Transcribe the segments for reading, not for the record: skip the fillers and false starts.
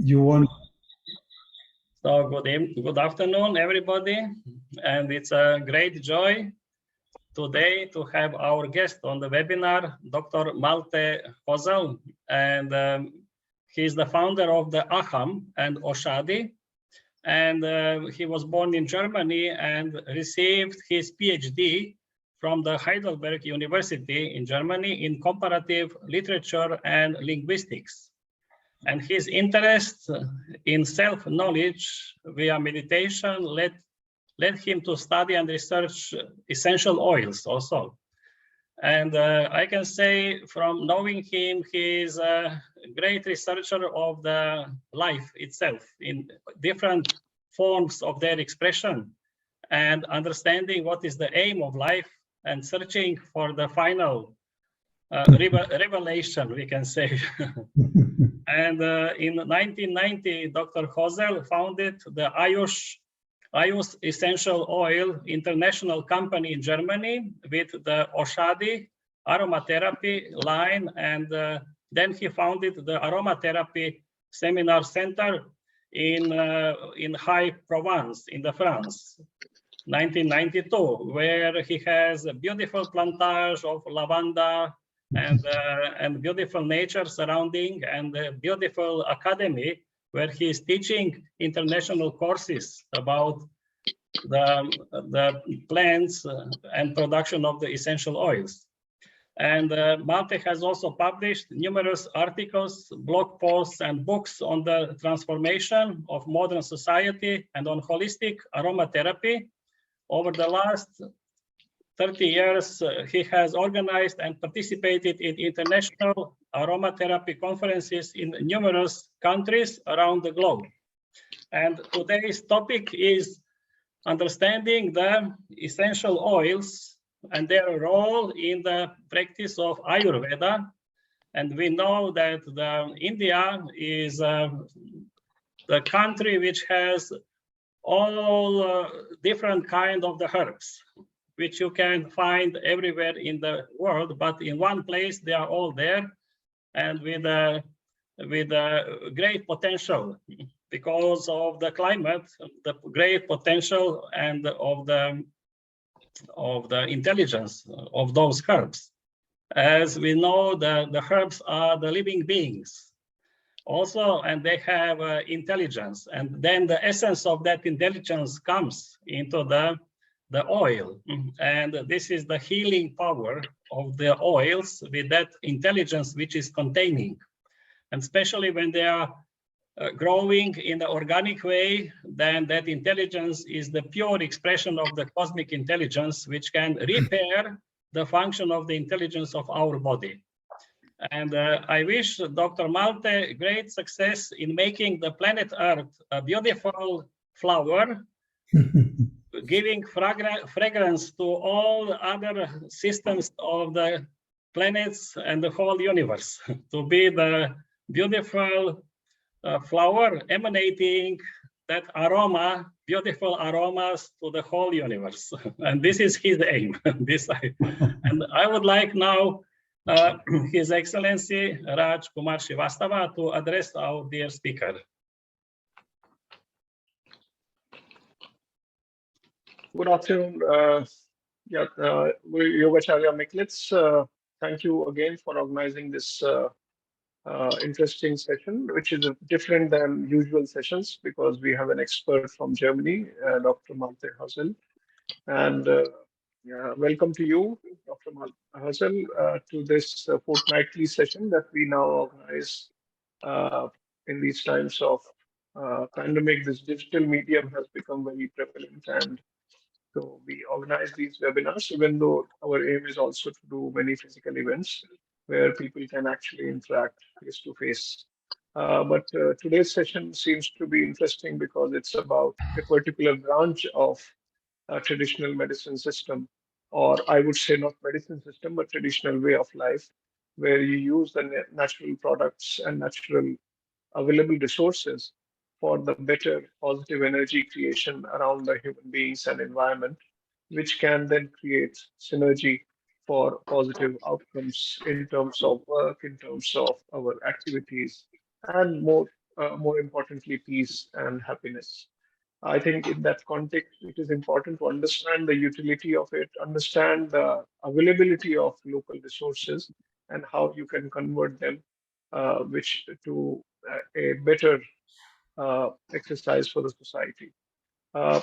You want? So good afternoon, everybody, and it's a great joy today to have our guest on the webinar, Dr. Malte Hozzel, and he's the founder of the AHAM and OSHADHI, and he was born in Germany and received his PhD from the Heidelberg University in Germany in comparative literature and linguistics. And his interest in self-knowledge via meditation led him to study and research essential oils also. And I can say from knowing him, he is a great researcher of the life itself in different forms of their expression and understanding what is the aim of life and searching for the final revelation, we can say. And in 1990, Dr. Hozzel founded the Ayush Essential Oil International Company in Germany with the OSHADHI aromatherapy line, and then he founded the aromatherapy seminar center in High-Provence in the France, 1992, where he has a beautiful plantage of lavanda and beautiful nature surrounding, and a beautiful academy where he is teaching international courses about the plants and production of the essential oils. And Malte has also published numerous articles, blog posts, and books on the transformation of modern society and on holistic aromatherapy. Over the last 30 years, he has organized and participated in international aromatherapy conferences in numerous countries around the globe. And today's topic is understanding the essential oils and their role in the practice of Ayurveda. And we know that India is the country which has all different kind of the herbs, which you can find everywhere in the world, but in one place they are all there, and with a great potential because of the climate, the great potential, and of the intelligence of those herbs. As we know, the herbs are the living beings also, and they have intelligence, and then the essence of that intelligence comes into the oil, and this is the healing power of the oils with that intelligence which is containing. And especially when they are growing in the organic way, then that intelligence is the pure expression of the cosmic intelligence, which can repair the function of the intelligence of our body. And I wish Dr. Malte great success in making the planet Earth a beautiful flower, giving fragrance to all other systems of the planets and the whole universe, to be the beautiful flower emanating that aroma, beautiful aromas to the whole universe. And this is his aim. And I would like now His Excellency Raj Kumar Srivastava to address our dear speaker. Good afternoon, Yogacharya Miklitz. Thank you again for organizing this interesting session, which is different than usual sessions because we have an expert from Germany, Dr. Malte Hozzel. And welcome to you, Dr. Malte Hozzel, to this fortnightly session that we now organize in these times of pandemic. This digital medium has become very prevalent, and so we organize these webinars, even though our aim is also to do many physical events where people can actually interact face to face. But today's session seems to be interesting because it's about a particular branch of a traditional medicine system, or I would say not medicine system, but traditional way of life, where you use the natural products and natural available resources for the better positive energy creation around the human beings and environment, which can then create synergy for positive outcomes in terms of work, in terms of our activities, and more more importantly, peace and happiness. I think in that context, it is important to understand the utility of it, understand the availability of local resources and how you can convert them, which to a better exercise for the society. Uh,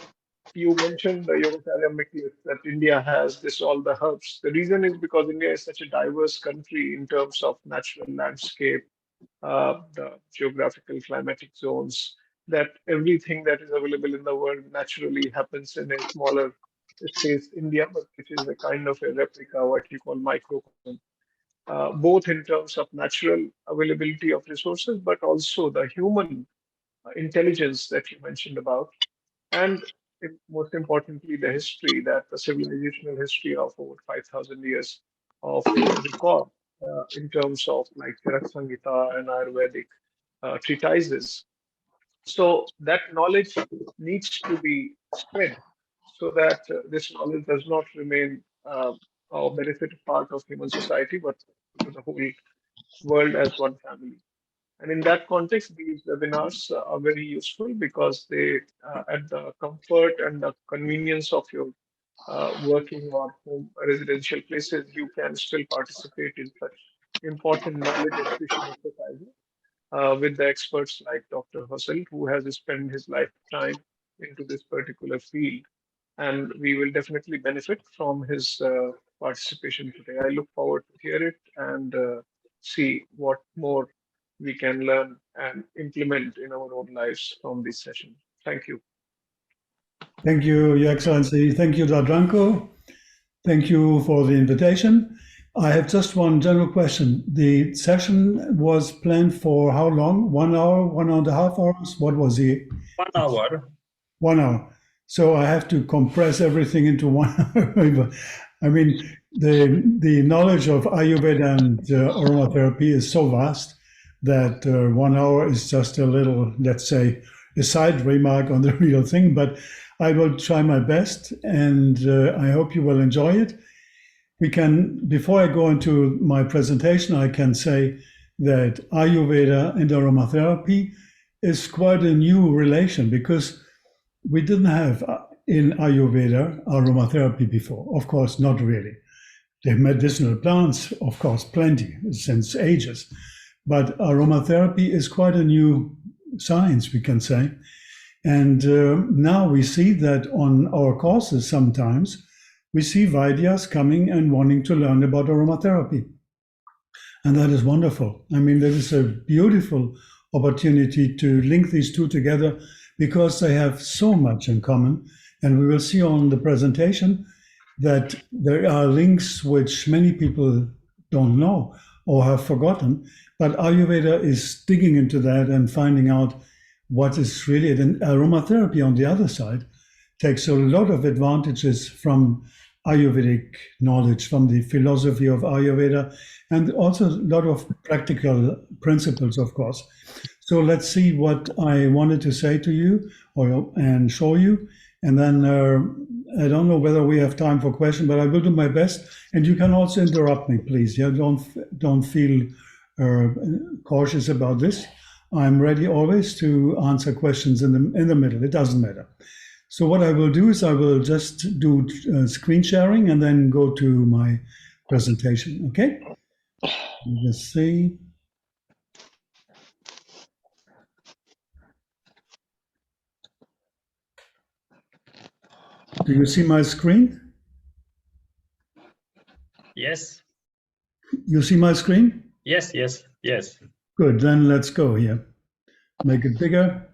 you mentioned the Yogacarya Miklis that India has this all the herbs. The reason is because India is such a diverse country in terms of natural landscape, the geographical climatic zones, that everything that is available in the world naturally happens in a smaller space, India, but which is a kind of a replica, what you call microcosm, both in terms of natural availability of resources, but also the human intelligence that you mentioned about, and most importantly, the history, that the civilizational history of over 5,000 years of record in terms of like Charak Samhita and Ayurvedic treatises. So that knowledge needs to be spread so that this knowledge does not remain or benefit part of human society, but to the whole world as one family. And in that context, these webinars are very useful because they, at the comfort and the convenience of your working or home residential places, you can still participate in such important knowledge acquisition exercises with the experts like Dr. Hozzel, who has spent his lifetime into this particular field. And we will definitely benefit from his participation today. I look forward to hear it and see what more we can learn and implement in our own lives from this session. Thank you. Thank you, Your Excellency. Thank you, Dadranko. Thank you for the invitation. I have just one general question. The session was planned for how long? 1 hour, 1.5 hours? What was the? 1 hour. 1 hour. So I have to compress everything into 1 hour. I mean, the knowledge of Ayurveda and aromatherapy is so vast that 1 hour is just a little, let's say, a side remark on the real thing. But I will try my best, and I hope you will enjoy it. We can, before I go into my presentation, I can say that Ayurveda and aromatherapy is quite a new relation because we didn't have in Ayurveda aromatherapy before. Of course, not really. The medicinal plants, of course, plenty since ages. But aromatherapy is quite a new science, we can say. And now we see that on our courses sometimes, we see Vaidyas coming and wanting to learn about aromatherapy. And that is wonderful. I mean, that is a beautiful opportunity to link these two together because they have so much in common. And we will see on the presentation that there are links which many people don't know or have forgotten. But Ayurveda is digging into that and finding out what is really it. And aromatherapy, on the other side, takes a lot of advantages from Ayurvedic knowledge, from the philosophy of Ayurveda, and also a lot of practical principles, of course. So let's see what I wanted to say to you and show you. And then I don't know whether we have time for questions, but I will do my best. And you can also interrupt me, please. Yeah, don't feel cautious about this. I'm ready always to answer questions in the middle. It doesn't matter. So what I will do is I will just do screen sharing and then go to my presentation. Okay? Let's see. Do you see my screen? Yes. You see my screen? Yes, yes, yes. Good, then let's go here. Make it bigger.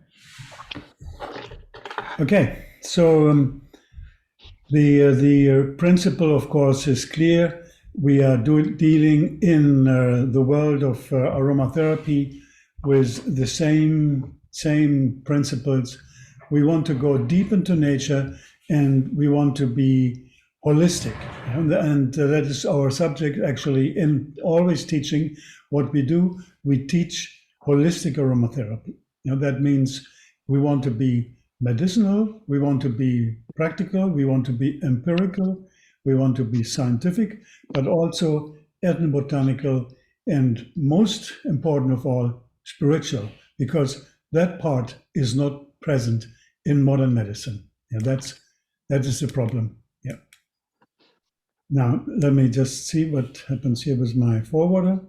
Okay, so the principle, of course, is clear. We are dealing in the world of aromatherapy with the same principles. We want to go deep into nature, and we want to be holistic, and that is our subject actually in always teaching. What we do, we teach holistic aromatherapy. That means we want to be medicinal, we want to be practical, we want to be empirical, we want to be scientific, but also ethnobotanical, and most important of all, spiritual, because that part is not present in modern medicine. Yeah, that is the problem. Yeah. Now let me just see what happens here with my forwarder.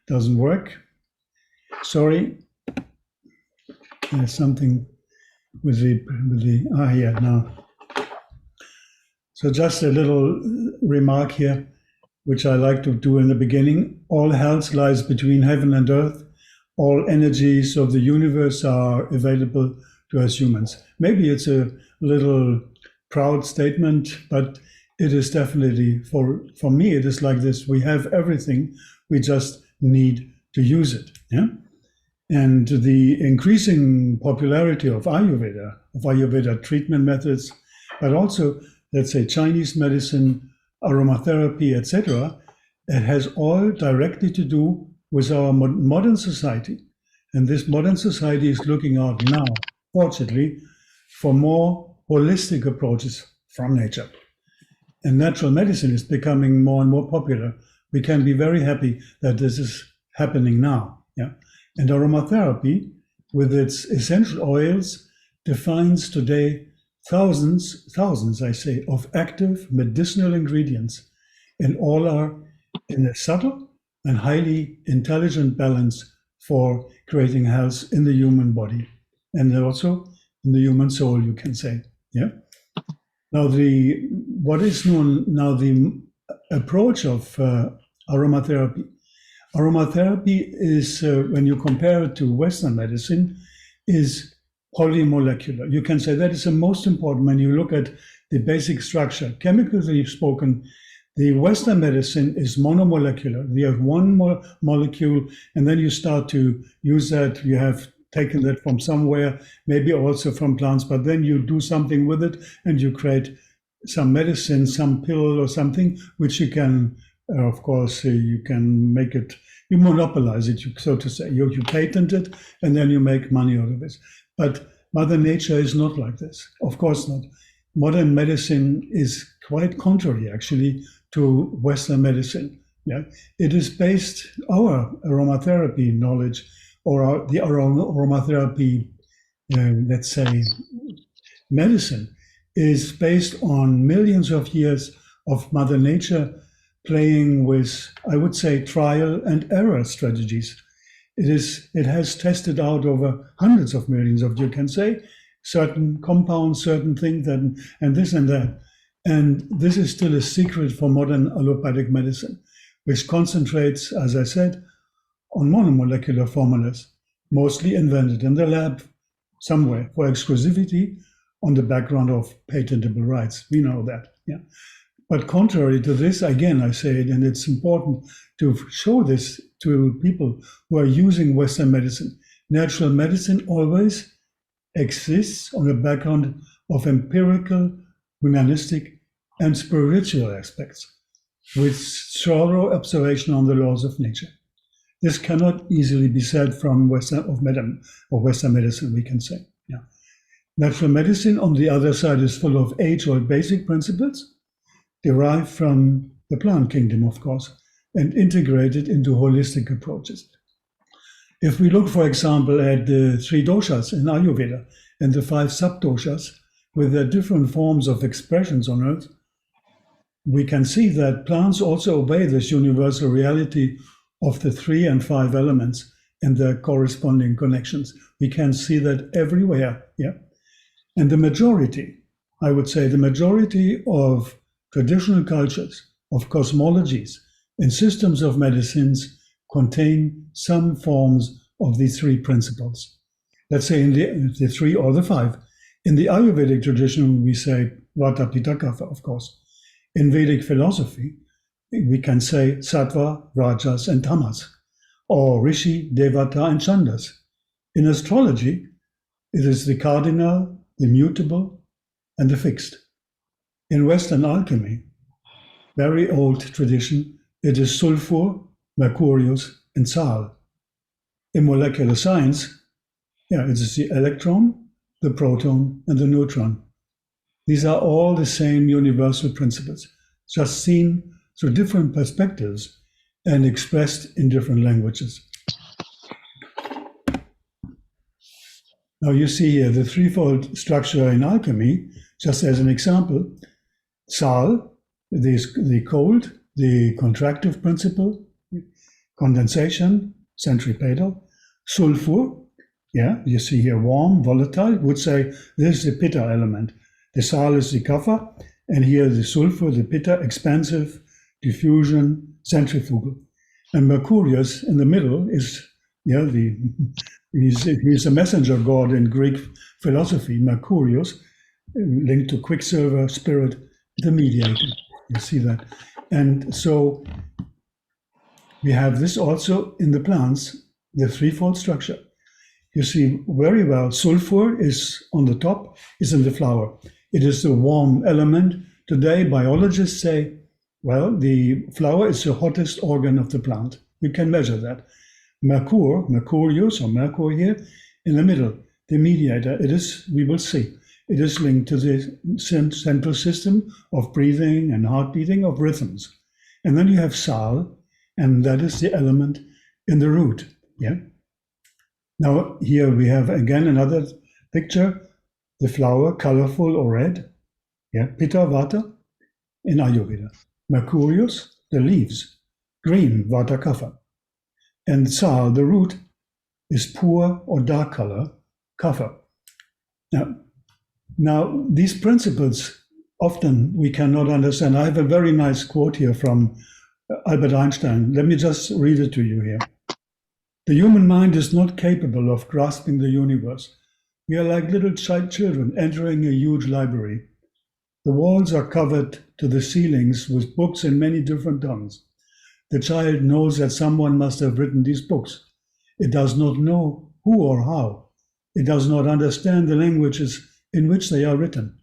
Doesn't work. Sorry. There's something with the here now. So just a little remark here, which I like to do in the beginning. All health lies between heaven and earth. All energies of the universe are available to us humans. Maybe it's a little proud statement, but it is definitely, for me, it is like this. We have everything. We just need to use it. Yeah. And the increasing popularity of Ayurveda treatment methods, but also, let's say, Chinese medicine, aromatherapy, etc., it has all directly to do with our modern society. And this modern society is looking out now, fortunately, for more holistic approaches from nature. And natural medicine is becoming more and more popular. We can be very happy that this is happening now. Yeah. And aromatherapy, with its essential oils, defines today thousands, I say, of active medicinal ingredients, and all are in a subtle and highly intelligent balance for creating health in the human body and also in the human soul, you can say. Yeah. Now, what is known now, the approach of aromatherapy. Aromatherapy is, when you compare it to Western medicine, is polymolecular. You can say that is the most important when you look at the basic structure. Chemically spoken, the Western medicine is monomolecular. You have one molecule, and then you start to use that. You have taken that from somewhere, maybe also from plants, but then you do something with it, and you create some medicine, some pill or something, which you can, of course, you can make it, you monopolize it, so to say. You patent it, and then you make money out of it. But Mother Nature is not like this. Of course not. Modern medicine is quite contrary, actually, to Western medicine. Yeah, it is based, our aromatherapy knowledge, or the aromatherapy, let's say, medicine, is based on millions of years of Mother Nature playing with, I would say, trial and error strategies. It has tested out over hundreds of millions of, you can say, certain compounds, certain things, and this and that. And this is still a secret for modern allopathic medicine, which concentrates, as I said, on monomolecular formulas, mostly invented in the lab somewhere for exclusivity on the background of patentable rights. We know that. Yeah. But contrary to this, again, I say it, and it's important to show this to people who are using Western medicine. Natural medicine always exists on the background of empirical, humanistic, and spiritual aspects, with thorough observation on the laws of nature. This cannot easily be said from Western medicine, we can say. Yeah. Natural medicine, on the other side, is full of age-old basic principles, derived from the plant kingdom, of course, and integrated into holistic approaches. If we look, for example, at the 3 doshas in Ayurveda and the 5 sub-doshas with their different forms of expressions on earth, we can see that plants also obey this universal reality of the 3 and 5 elements and their corresponding connections. We can see that everywhere, yeah. And the majority, I would say, the majority of traditional cultures, of cosmologies, and systems of medicines contain some forms of these 3 principles. Let's say in the 3 or the 5. In the Ayurvedic tradition, we say Vata, Pitta, Kapha, of course. In Vedic philosophy, we can say Sattva, Rajas, and Tamas, or Rishi, Devata, and Chandas. In astrology, it is the cardinal, the mutable, and the fixed. In Western alchemy, very old tradition, it is sulfur, mercurius, and sal. In molecular science, it is the electron, the proton, and the neutron. These are all the same universal principles, just seen through different perspectives and expressed in different languages. Now you see here the threefold structure in alchemy, just as an example. Sal, the cold, the contractive principle, condensation, centripetal. Sulfur, yeah, you see here warm, volatile, would say this is the pitta element. The sal is the kapha, and here the sulfur, the pitta, expansive, diffusion, centrifugal. And Mercurius in the middle is, yeah, he's a messenger god in Greek philosophy. Mercurius, linked to quicksilver, spirit, the mediator. You see that. And so we have this also in the plants, the threefold structure. You see very well, sulfur is on the top, is in the flower. It is the warm element. Today, biologists say, well, the flower is the hottest organ of the plant. We can measure that. Mercurius, or mercury here, in the middle, the mediator, it is, we will see, it is linked to the central system of breathing and heart beating, of rhythms. And then you have sal, and that is the element in the root. Yeah. Now here we have again another picture, the flower, colorful or red. Yeah, Pitta Vata in Ayurveda. Mercurius, the leaves, green, Vata Kapha. And Sal, the root, is poor or dark color, Kapha. Now these principles often we cannot understand. I have a very nice quote here from Albert Einstein. Let me just read it to you here. The human mind is not capable of grasping the universe. We are like little children entering a huge library. The walls are covered to the ceilings with books in many different tongues. The child knows that someone must have written these books. It does not know who or how. It does not understand the languages in which they are written.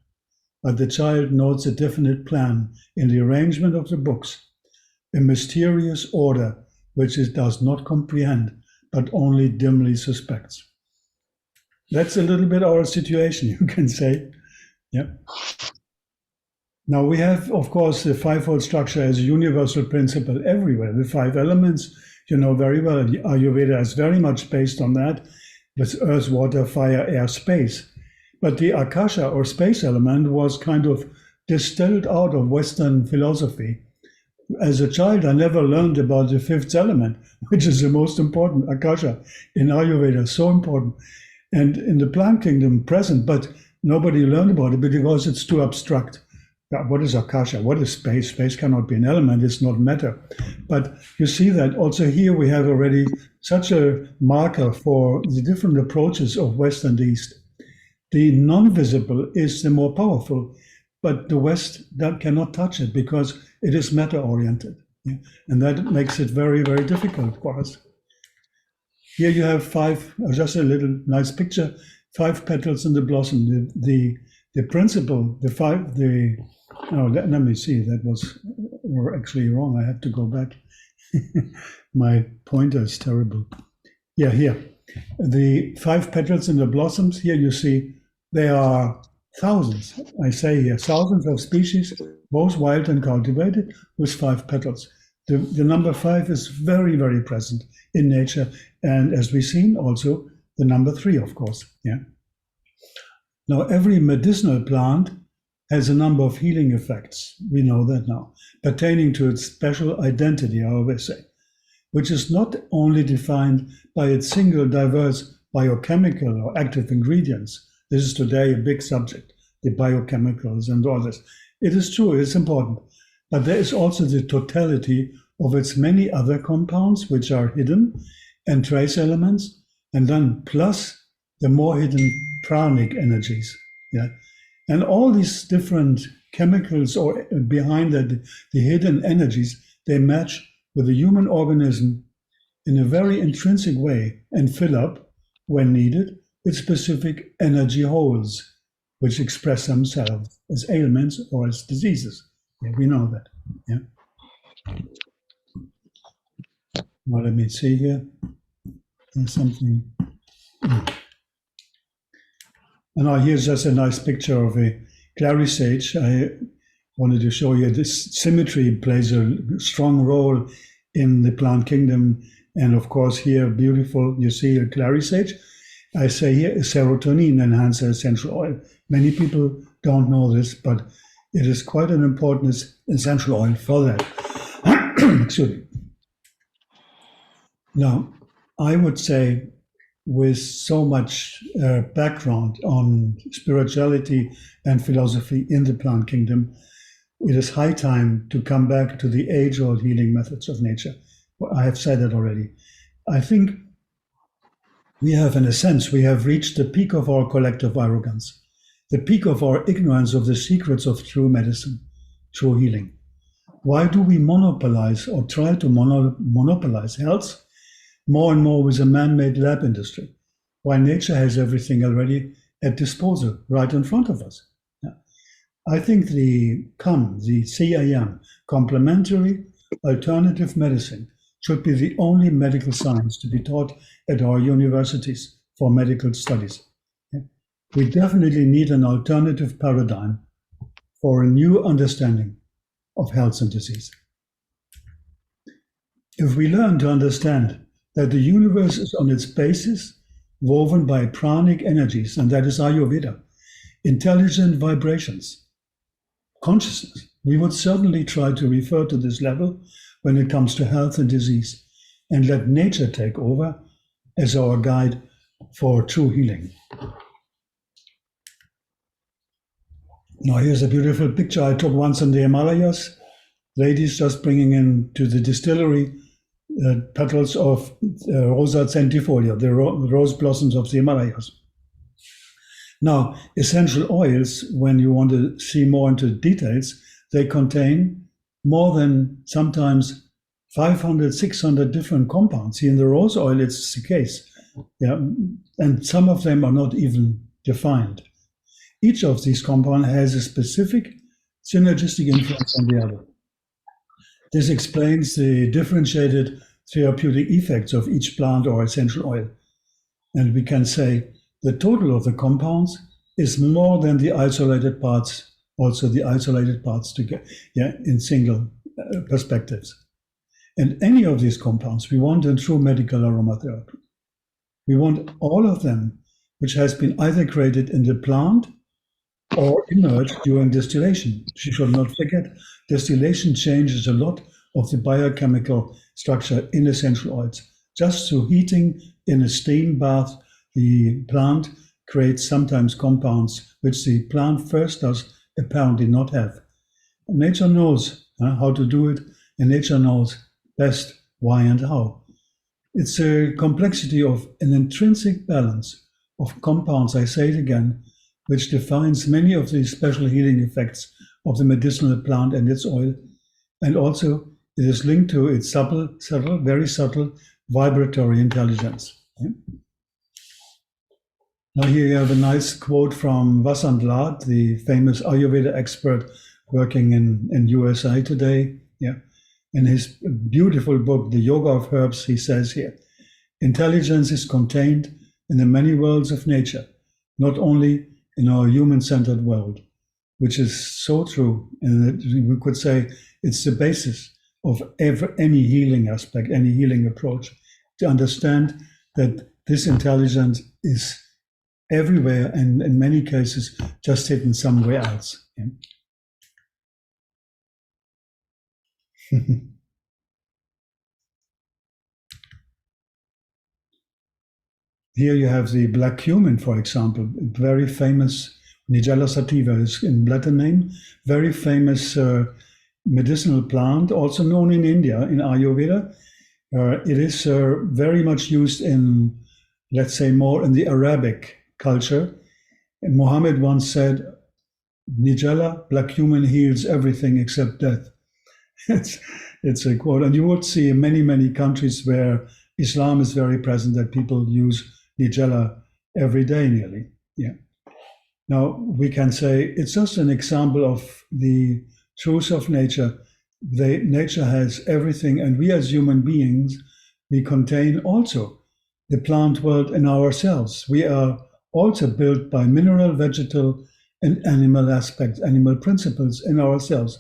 But the child notes a definite plan in the arrangement of the books, a mysterious order which it does not comprehend, but only dimly suspects. That's a little bit our situation, you can say. Yeah. Now we have, of course, the fivefold structure as a universal principle everywhere. The five elements, you know very well, Ayurveda is very much based on that, with earth, water, fire, air, space. But the Akasha or space element was kind of distilled out of Western philosophy. As a child, I never learned about the fifth element, which is the most important, Akasha, in Ayurveda, so important. And in the plant kingdom, present, but nobody learned about it because it's too abstract. What is Akasha? What is space? Space cannot be an element, it's not matter. But you see that also here we have already such a marker for the different approaches of West and East. The non-visible is the more powerful, but the West cannot touch it because it is matter-oriented. Yeah? And that makes it very, very difficult for us. Here you have five, just a little nice picture, 5 petals in the blossom. The principle, let me see, that was actually wrong. I have to go back. My pointer is terrible. Yeah, here. The 5 petals in the blossoms, here you see, there are thousands, I say here, thousands of species, both wild and cultivated, with 5 petals. The number 5 is very, very present in nature. And as we've seen, also the number 3, of course. Yeah. Now, every medicinal plant has a number of healing effects. We know that now, pertaining to its special identity, I always say, which is not only defined by its single diverse biochemical or active ingredients. This is today a big subject, the biochemicals and all this. It is true, it's important. But there is also the totality of its many other compounds, which are hidden, and trace elements, and then plus the more hidden pranic energies. Yeah, and all these different chemicals or behind that, the hidden energies, they match with the human organism in a very intrinsic way and fill up, when needed, with specific energy holes, which express themselves as ailments or as diseases. Yeah, we know that. Yeah. Well, let me see here. There's something. And now here's just a nice picture of a clary sage. I wanted to show you this symmetry plays a strong role in the plant kingdom. And of course, here, beautiful, you see a clary sage. I say here a serotonin enhancer essential oil. Many people don't know this, but it is quite an important essential oil for that. Excuse me. Now, I would say, with so much background on spirituality and philosophy in the plant kingdom, it is high time to come back to the age-old healing methods of nature. I have said that already. I think we have, in a sense, we have reached the peak of our collective arrogance, the peak of our ignorance of the secrets of true medicine, true healing. Why do we monopolize or try to monopolize health more and more with a man-made lab industry, while nature has everything already at disposal right in front of us? Yeah. I think the CAM, complementary alternative medicine, should be the only medical science to be taught at our universities for medical studies. Yeah. We definitely need an alternative paradigm for a new understanding of health and disease. If we learn to understand that the universe is on its basis woven by pranic energies, and that is Ayurveda, intelligent vibrations, consciousness, we would certainly try to refer to this level when it comes to health and disease, and let nature take over as our guide for true healing. Now, here's a beautiful picture I took once in the Himalayas. Ladies just bringing in to the distillery petals of Rosa centifolia, the rose blossoms of the Himalayas. Now, essential oils, when you want to see more into details, they contain more than sometimes 500, 600 different compounds. In the rose oil, it's the case. Yeah, and some of them are not even defined. Each of these compounds has a specific synergistic influence on the other. This explains the differentiated therapeutic effects of each plant or essential oil. And we can say the total of the compounds is more than the isolated parts, also the isolated parts together, in single perspectives. And any of these compounds we want in true medical aromatherapy. We want all of them, which has been either created in the plant or emerged during distillation. You should not forget, distillation changes a lot of the biochemical structure in essential oils. Just through heating in a steam bath, the plant creates sometimes compounds which the plant first does apparently not have. Nature knows how to do it, and nature knows best why and how. It's a complexity of an intrinsic balance of compounds, I say it again, which defines many of the special healing effects of the medicinal plant and its oil. And also it is linked to its subtle, very subtle vibratory intelligence. Okay? Now here you have a nice quote from Vasant Lad, the famous Ayurveda expert working in USA today. Yeah. In his beautiful book, The Yoga of Herbs, he says here, intelligence is contained in the many worlds of nature, not only in our human-centered world, which is so true. And we could say it's the basis of any healing aspect, any healing approach, to understand that this intelligence is everywhere and in many cases just hidden somewhere else. Yeah? Here you have the black cumin, for example, very famous. Nigella sativa is in Latin name, very famous medicinal plant, also known in India, in Ayurveda. It is very much used in, let's say, more in the Arabic culture. And Muhammad once said, Nigella, black cumin heals everything except death. It's a quote. And you would see in many, many countries where Islam is very present that people use Nigella every day nearly. Yeah. Now we can say it's just an example of the truth of nature. Nature has everything, and we as human beings, we contain also the plant world in ourselves. We are also built by mineral, vegetal, and animal aspects, animal principles in ourselves.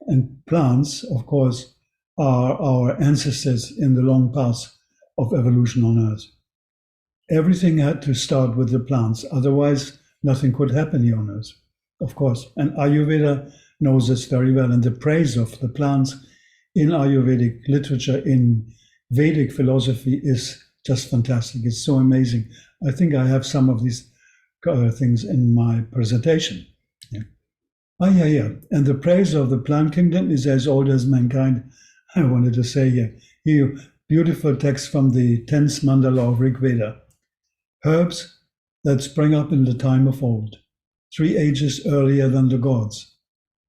And plants, of course, are our ancestors in the long path of evolution on Earth. everything had to start with the plants. Otherwise, nothing could happen here on earth, of course. And Ayurveda knows this very well. And the praise of the plants in Ayurvedic literature, in Vedic philosophy, is just fantastic. It's so amazing. I think I have some of these things in my presentation. Yeah. Yeah. And the praise of the plant kingdom is as old as mankind. I wanted to say here, beautiful text from the 10th mandala of Rig Veda. Herbs that sprang up in the time of old, 3 ages earlier than the gods.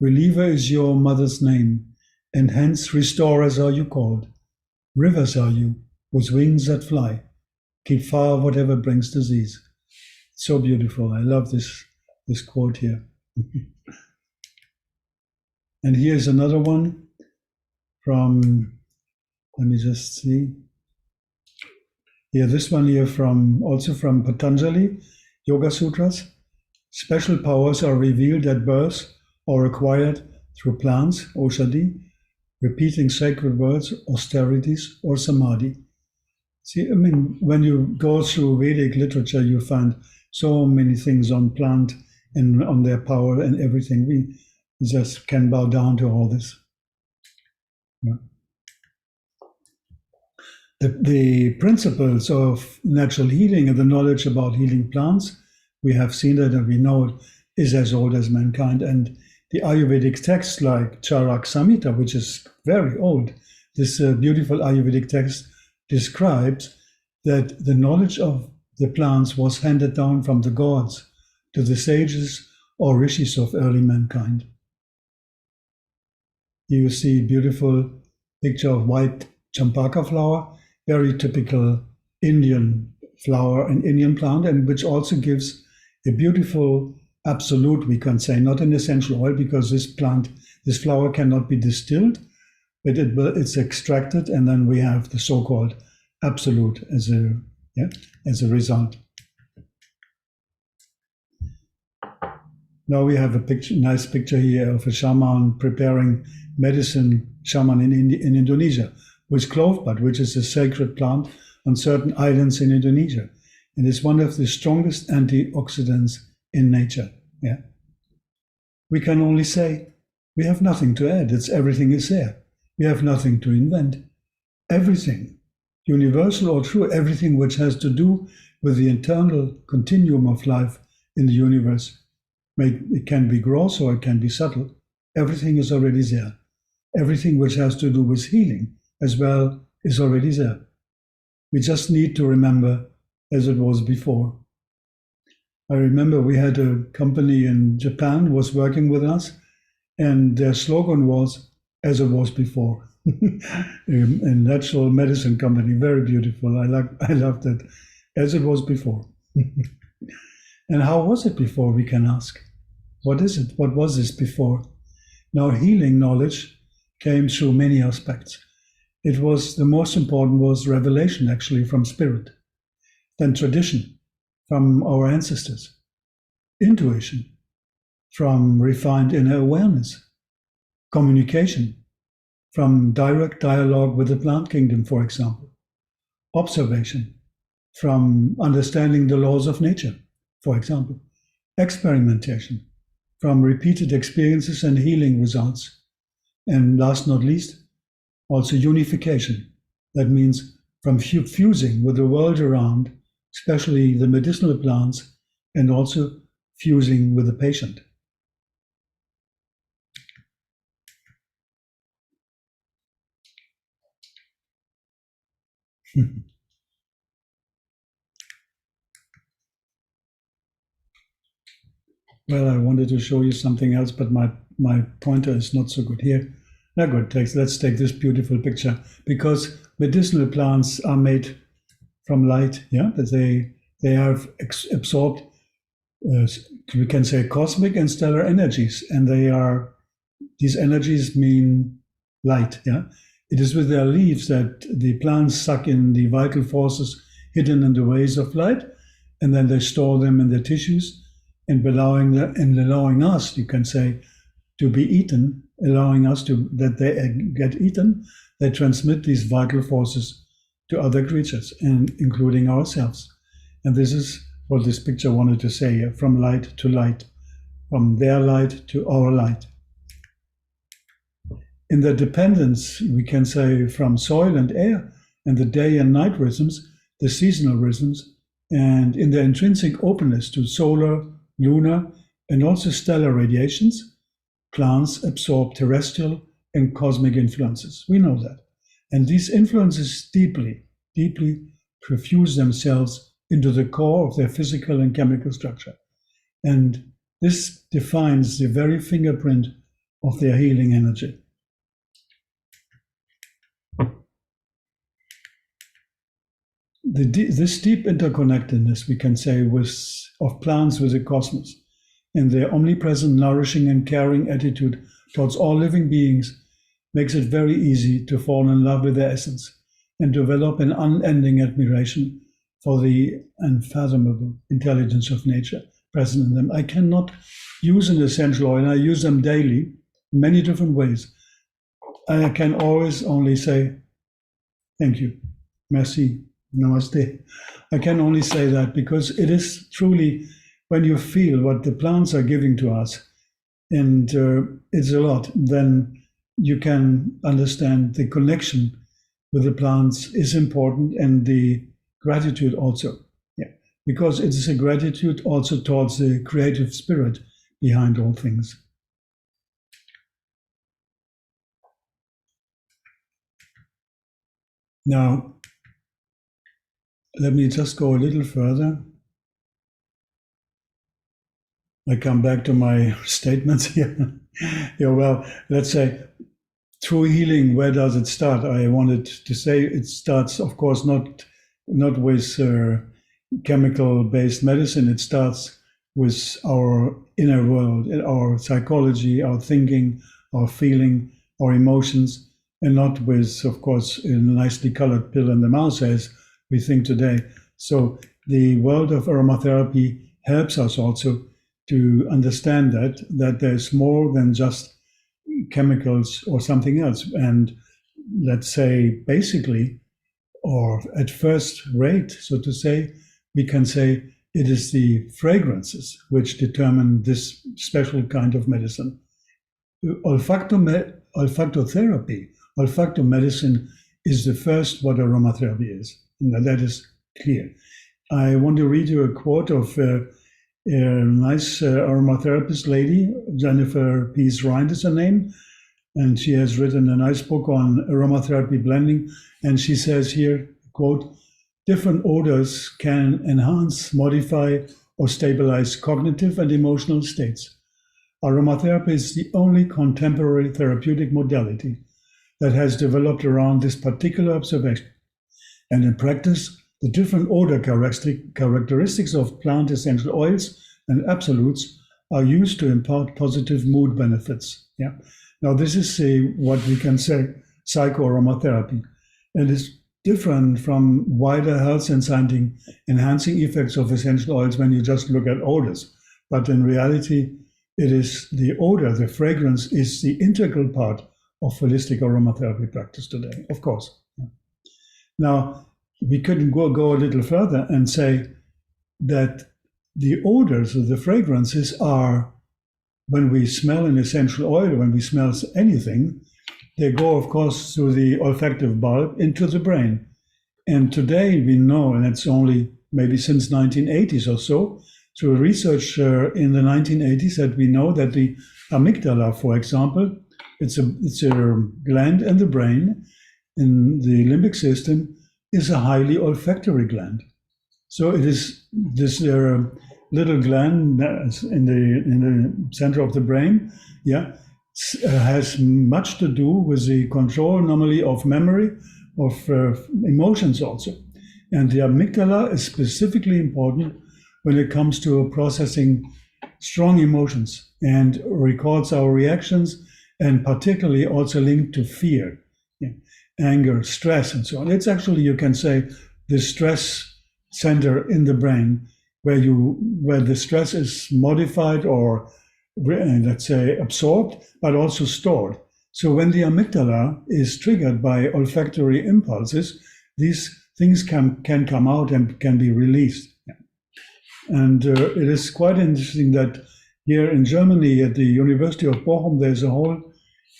Reliever is your mother's name, and hence restorers are you called. Rivers are you, with wings that fly. Keep far whatever brings disease. So beautiful. I love this quote here. And here's another one from, let me just see. Here, this one here also from Patanjali, Yoga Sutras. Special powers are revealed at birth or acquired through plants, OSHADHI, repeating sacred words, austerities, or samadhi. See, I mean, when you go through Vedic literature, you find so many things on plant and on their power and everything. We just can bow down to all this. Yeah. The principles of natural healing and the knowledge about healing plants, we have seen that and we know it is as old as mankind. And the Ayurvedic texts like Charak Samhita, which is very old, this beautiful Ayurvedic text describes that the knowledge of the plants was handed down from the gods to the sages or rishis of early mankind. Here you see a beautiful picture of white champaka flower, very typical Indian flower and Indian plant, and which also gives a beautiful absolute, we can say, not an essential oil, because this flower cannot be distilled, but it's extracted, and then we have the so-called absolute as a result. Now we have a nice picture here of a shaman preparing medicine, shaman in Indonesia, with clove bud, which is a sacred plant on certain islands in Indonesia, and is one of the strongest antioxidants in nature. Yeah, we can only say we have nothing to add. Everything is there. We have nothing to invent. Everything, universal or true, everything which has to do with the internal continuum of life in the universe, it can be gross or it can be subtle. Everything is already there. Everything which has to do with healing as well is already there. We just need to remember as it was before. I remember we had a company in Japan was working with us, and their slogan was, as it was before. A natural medicine company, very beautiful. I loved it, as it was before. And how was it before, we can ask? What is it? What was this before? Now, healing knowledge came through many aspects. The most important was revelation, actually, from spirit, then tradition from our ancestors, intuition from refined inner awareness, communication from direct dialogue with the plant kingdom, for example, observation from understanding the laws of nature, for example, experimentation from repeated experiences and healing results, and last not least, also unification. That means from fusing with the world around, especially the medicinal plants, and also fusing with the patient. Well, I wanted to show you something else, but my pointer is not so good here. Now good, let's take this beautiful picture, because medicinal plants are made from light, yeah, that they have absorbed, we can say, cosmic and stellar energies, and these energies mean light, yeah. It is with their leaves that the plants suck in the vital forces hidden in the ways of light, and then they store them in their tissues, and allowing us, you can say, to be eaten, allowing us that they get eaten, they transmit these vital forces to other creatures, and including ourselves. And this is what this picture wanted to say here, from light to light, from their light to our light. In the dependence, we can say, from soil and air, and the day and night rhythms, the seasonal rhythms, and in the intrinsic openness to solar, lunar, and also stellar radiations, plants absorb terrestrial and cosmic influences. We know that. And these influences deeply, deeply perfuse themselves into the core of their physical and chemical structure. And this defines the very fingerprint of their healing energy. This deep interconnectedness, we can say, of plants with the cosmos, and their omnipresent, nourishing, and caring attitude towards all living beings makes it very easy to fall in love with their essence and develop an unending admiration for the unfathomable intelligence of nature present in them. I cannot use an essential oil, and I use them daily in many different ways. I can always only say, thank you, merci, namaste. I can only say that because it is truly, when you feel what the plants are giving to us, and it's a lot, then you can understand the connection with the plants is important, and the gratitude also. Yeah, because it is a gratitude also towards the creative spirit behind all things. Now, let me just go a little further. I come back to my statements here. Yeah, well, let's say, true healing, where does it start? I wanted to say it starts, of course, not with chemical-based medicine. It starts with our inner world, our psychology, our thinking, our feeling, our emotions, and not with, of course, a nicely colored pill in the mouth, as we think today. So the world of aromatherapy helps us also to understand that there's more than just chemicals or something else. And let's say, basically, or at first rate, so to say, we can say it is the fragrances which determine this special kind of medicine. Olfactotherapy, olfactomedicine is the first what aromatherapy is. And that is clear. I want to read you a quote of a nice aromatherapist lady, Jennifer Pease Rind is her name, and she has written a nice book on aromatherapy blending. And she says here, quote, "Different odors can enhance, modify, or stabilize cognitive and emotional states. Aromatherapy is the only contemporary therapeutic modality that has developed around this particular observation. And in practice, the different odor characteristics of plant essential oils and absolutes are used to impart positive mood benefits." Yeah. Now, this is what we can say psychoaromatherapy, and it's different from wider health and enhancing effects of essential oils when you just look at odors. But in reality, it is the odor, the fragrance is the integral part of holistic aromatherapy practice today, of course. Now, we could go a little further and say that the odors or the fragrances are, when we smell an essential oil, when we smell anything, they go, of course, through the olfactive bulb into the brain. And today we know, and it's only maybe since 1980s or so, through research in the 1980s, that we know that the amygdala, for example, it's a gland in the brain, in the limbic system, is a highly olfactory gland. So it is this little gland in the center of the brain, yeah, has much to do with the control normally of memory, of emotions also. And the amygdala is specifically important when it comes to processing strong emotions and records our reactions, and particularly also linked to fear, yeah, anger, stress, and so on. It's actually, you can say, the stress center in the brain where the stress is modified or, let's say, absorbed, but also stored. So when the amygdala is triggered by olfactory impulses, these things can come out and can be released. Yeah. And it is quite interesting that here in Germany at the University of Bochum, there's a whole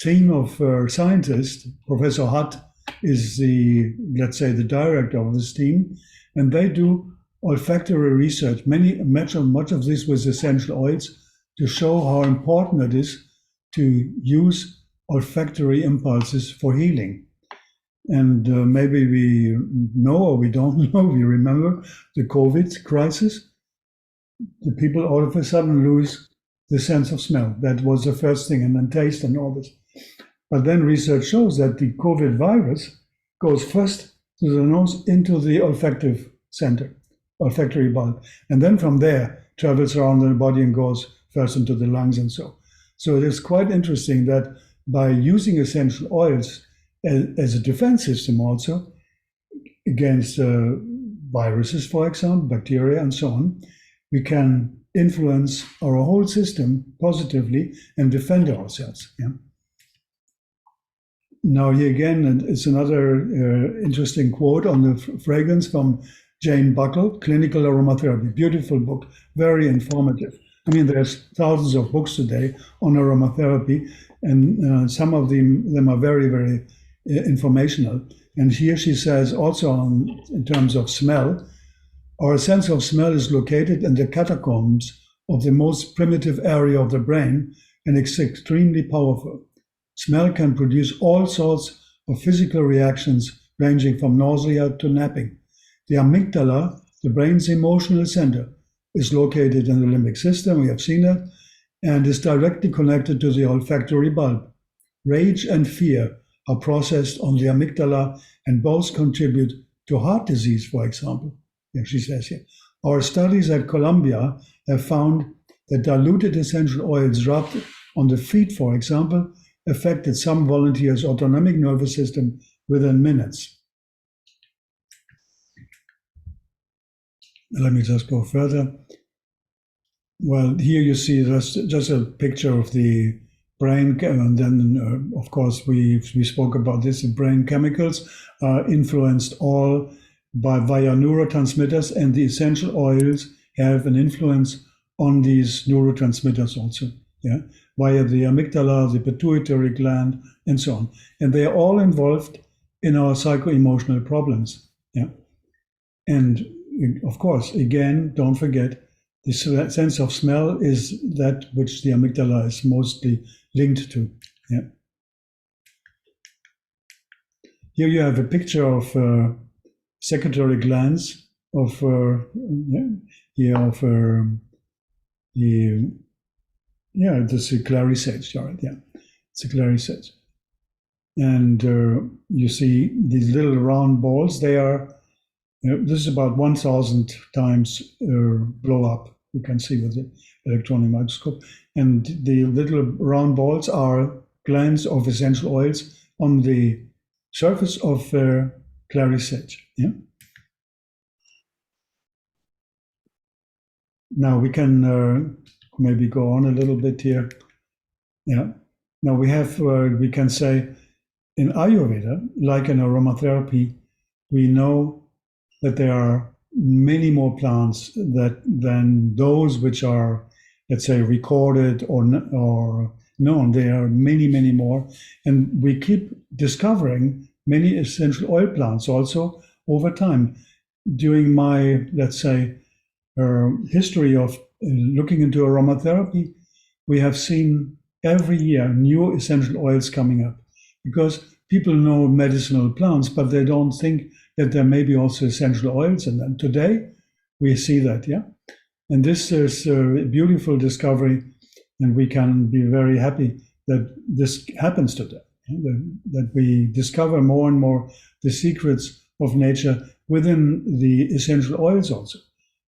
team of scientists. Professor Hutt is the, let's say, the director of this team, and they do olfactory research. Much of this with essential oils to show how important it is to use olfactory impulses for healing. And maybe we know or we don't know, we remember the COVID crisis. The people all of a sudden lose the sense of smell. That was the first thing, and then taste and all this. But then research shows that the COVID virus goes first to the nose into the olfactive center, olfactory bulb, and then from there travels around the body and goes first into the lungs and so. So it is quite interesting that by using essential oils as a defense system also against viruses, for example, bacteria and so on, we can influence our whole system positively and defend ourselves. Yeah? Now here again, it's another interesting quote on the fragrance from Jane Buckle, Clinical Aromatherapy. Beautiful book, very informative. I mean, there's thousands of books today on aromatherapy, and some of them are very, very informational. And here she says also in terms of smell, our sense of smell is located in the catacombs of the most primitive area of the brain, and it's extremely powerful. Smell can produce all sorts of physical reactions ranging from nausea to napping. The amygdala, the brain's emotional center, is located in the limbic system, we have seen that, and is directly connected to the olfactory bulb. Rage and fear are processed on the amygdala, and both contribute to heart disease, for example. Yeah, she says here. Our studies at Columbia have found that diluted essential oils rubbed on the feet, for example, affected some volunteers' autonomic nervous system within minutes. Let me just go further. Well, here you see just a picture of the brain, and then of course we spoke about this. The brain chemicals are influenced all via neurotransmitters, and the essential oils have an influence on these neurotransmitters also. Yeah, via the amygdala, the pituitary gland, and so on. And they are all involved in our psycho-emotional problems. Yeah. And of course, again, don't forget, the sense of smell is that which the amygdala is mostly linked to. Yeah. Here you have a picture of secretory glands of this is clarisage, right? Yeah, it's a clarisage. And you see these little round balls, they are, this is about 1,000 times blow up, you can see with the electron microscope. And the little round balls are glands of essential oils on the surface of clarisage. Yeah. Now we can maybe go on a little bit here. Yeah. Now we have, we can say, in Ayurveda, like in aromatherapy, we know that there are many more plants than those which are, let's say, recorded or known. There are many, many more. And we keep discovering many essential oil plants also over time. During my, let's say, history of looking into aromatherapy, we have seen every year new essential oils coming up, because people know medicinal plants, but they don't think that there may be also essential oils in them. Today, we see that, yeah? And this is a beautiful discovery, and we can be very happy that this happens today, that we discover more and more the secrets of nature within the essential oils also.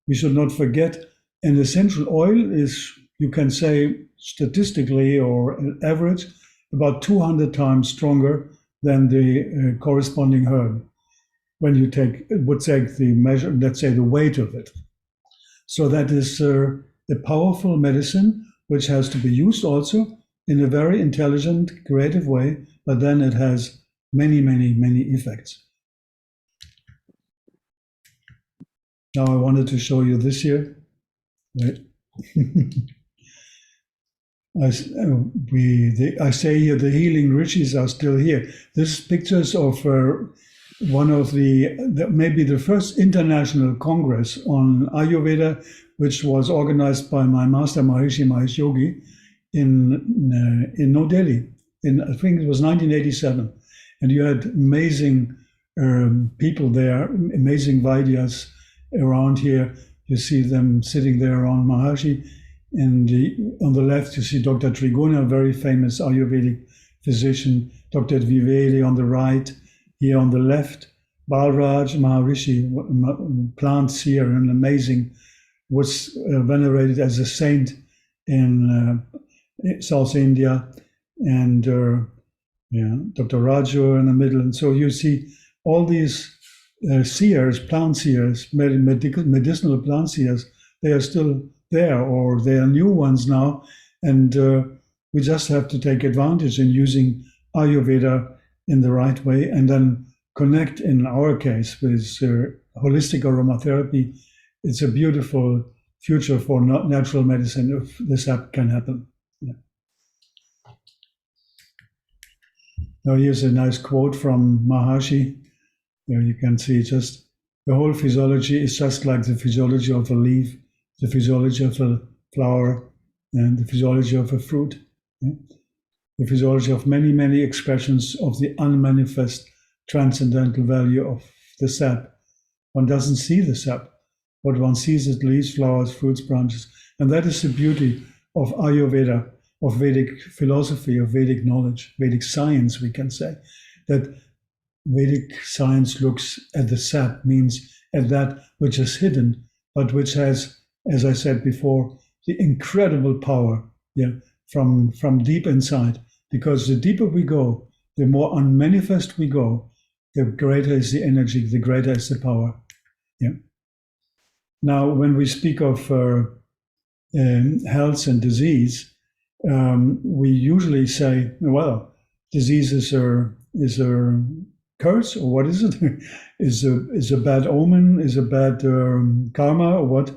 We should not forget, an essential oil is, you can say, statistically or an average, about 200 times stronger than the corresponding herb when you would take the measure, let's say the weight of it. So that is a powerful medicine which has to be used also in a very intelligent, creative way, but then it has many, many, many effects. Now I wanted to show you this here. Right. I say here the healing rishis are still here. This pictures of one of maybe the first international congress on Ayurveda, which was organized by my master Maharishi Mahesh Yogi in New Delhi. I think it was 1987, and you had amazing people there, amazing Vaidyas around here. You see them sitting there around Maharishi. And on the left, you see Dr. Triguna, a very famous Ayurvedic physician. Dr. Vivedi on the right. Here on the left, Balraj Maharishi, plant seer and amazing, was venerated as a saint in South India. And Dr. Raju in the middle. And so you see all these seers, plant seers, medicinal plant seers, they are still there, or they are new ones now, and we just have to take advantage in using Ayurveda in the right way, and then connect, in our case, with holistic aromatherapy. It's a beautiful future for natural medicine if this can happen. Yeah. Now here's a nice quote from Maharishi. There you can see just the whole physiology is just like the physiology of a leaf, the physiology of a flower, and the physiology of a fruit. Yeah? The physiology of many, many expressions of the unmanifest transcendental value of the sap. One doesn't see the sap. What one sees is leaves, flowers, fruits, branches. And that is the beauty of Ayurveda, of Vedic philosophy, of Vedic knowledge, Vedic science, we can say. That Vedic science looks at the sap, means at that which is hidden, but which has, as I said before, the incredible power, from deep inside. Because the deeper we go, the more unmanifest we go, the greater is the energy, the greater is the power. Yeah. Now, when we speak of health and disease, we usually say, well, disease is a curse, or what is it? is a bad omen, is a bad karma, or what?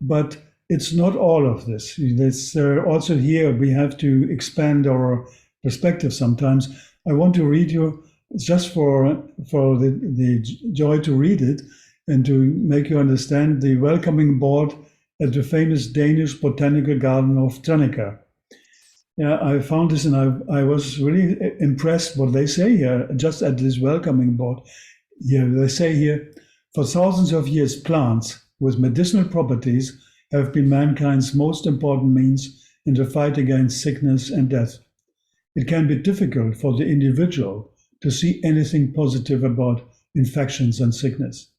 But it's not all of this. It's also here we have to expand our perspective sometimes. I want to read you, just for the joy to read it and to make you understand, the welcoming board at the famous Danish botanical garden of Tranica. Yeah, I found this and I was really impressed what they say here, just at this welcoming board. Yeah, they say here, for thousands of years, plants with medicinal properties have been mankind's most important means in the fight against sickness and death. It can be difficult for the individual to see anything positive about infections and sickness.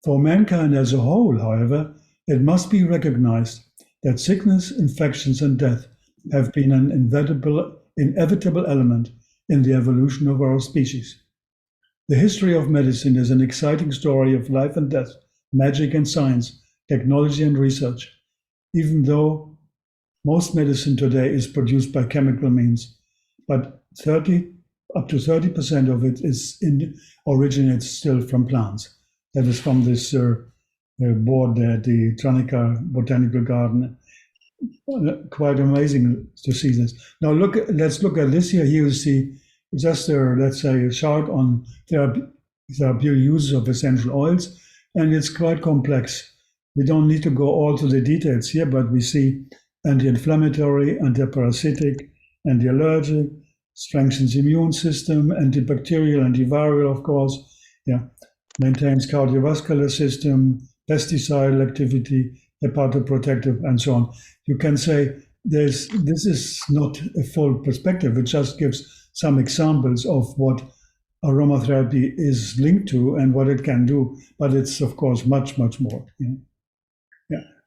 For mankind as a whole, however, it must be recognized that sickness, infections, and death have been an inevitable element in the evolution of our species. The history of medicine is an exciting story of life and death, magic and science, technology and research. Even though most medicine today is produced by chemical means, but up to 30% of it originates still from plants. That is from this board there, the Tranica Botanical Garden. Quite amazing to see this. Now let's look at this here. Here you see just let's say a chart on therapeutic uses of essential oils, and it's quite complex. We don't need to go all to the details here, but we see anti-inflammatory, antiparasitic, anti-allergic, strengthens immune system, antibacterial, antiviral, of course. Yeah, maintains cardiovascular system, pesticidal activity, hepatoprotective, and so on. You can say this is not a full perspective. It just gives some examples of what aromatherapy is linked to and what it can do. But it's, of course, much, much more. Yeah.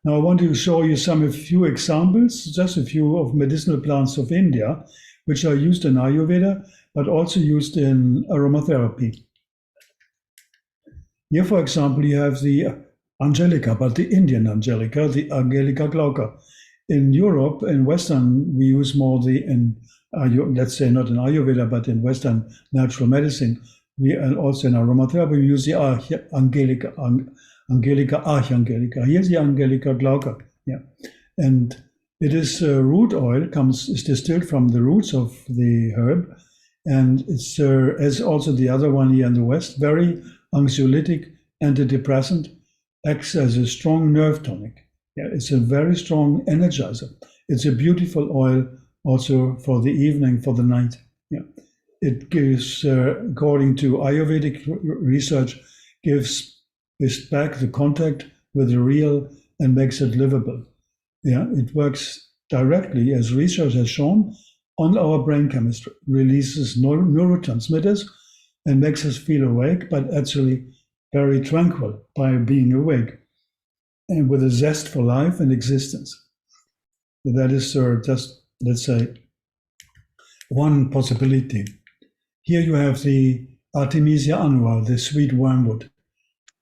Now I want to show you a few examples, just a few of medicinal plants of India, which are used in Ayurveda, but also used in aromatherapy. Here, for example, you have the Angelica, but the Indian Angelica, the Angelica glauca. In Europe, in Western, we use more let's say not in Ayurveda, but in Western natural medicine. We also in aromatherapy, we use the Angelica archangelica. Here's the Angelica glauca. Yeah, and it is root oil, is distilled from the roots of the herb, and it's as also the other one here in the West, very anxiolytic, antidepressant, acts as a strong nerve tonic. Yeah, it's a very strong energizer. It's a beautiful oil also for the evening, for the night. Yeah, it gives, according to Ayurvedic research, gives back the contact with the real and makes it livable. Yeah, it works directly, as research has shown, on our brain chemistry, releases neurotransmitters and makes us feel awake, but actually very tranquil by being awake and with a zest for life and existence. That is just, let's say, one possibility. Here you have the Artemisia annua, the sweet wormwood.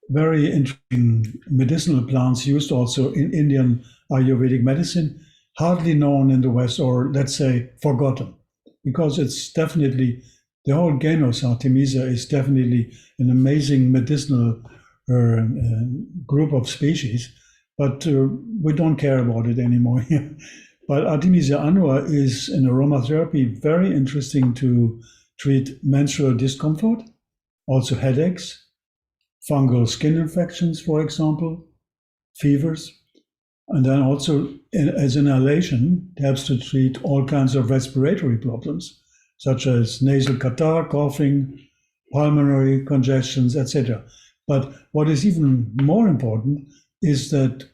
Very interesting medicinal plants used also in Indian Ayurvedic medicine, hardly known in the West, or let's say forgotten, because it's definitely, the whole genus Artemisia is definitely an amazing medicinal group of species, but we don't care about it anymore here. But Artemisia annua is in aromatherapy very interesting to treat menstrual discomfort, also headaches, fungal skin infections, for example, fevers, and then also as inhalation, it helps to treat all kinds of respiratory problems, such as nasal catarrh, coughing, pulmonary congestions, etc. But what is even more important is that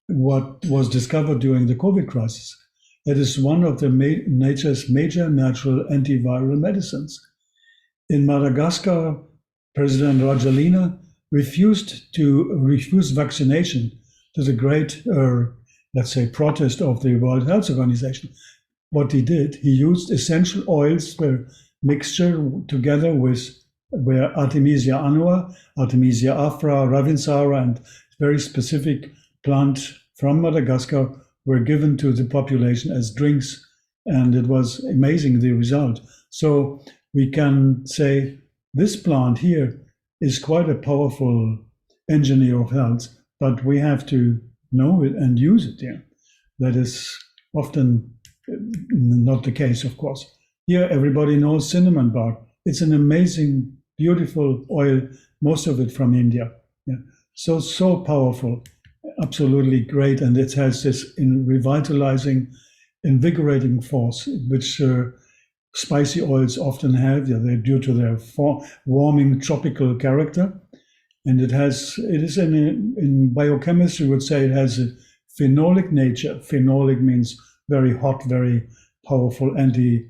what was discovered during the COVID crisis, it is one of the nature's major natural antiviral medicines. In Madagascar, President Rajoelina refused vaccination to the great, let's say, protest of the World Health Organization. What he did, he used essential oils, mixture together with where Artemisia annua, Artemisia afra, Ravinsara, and very specific plant from Madagascar were given to the population as drinks, and it was amazing, the result. So we can say this plant here is quite a powerful engineer of health, but we have to know it and use it. Yeah, that is often not the case, of course. Here, everybody knows cinnamon bark. It's an amazing, beautiful oil, most of it from India. Yeah, so powerful, absolutely great, and it has this revitalizing, invigorating force, which spicy oils often have. Yeah, they're due to their warming tropical character. And it is in biochemistry, we would say it has a phenolic nature. Phenolic means very hot, very powerful antibacterial,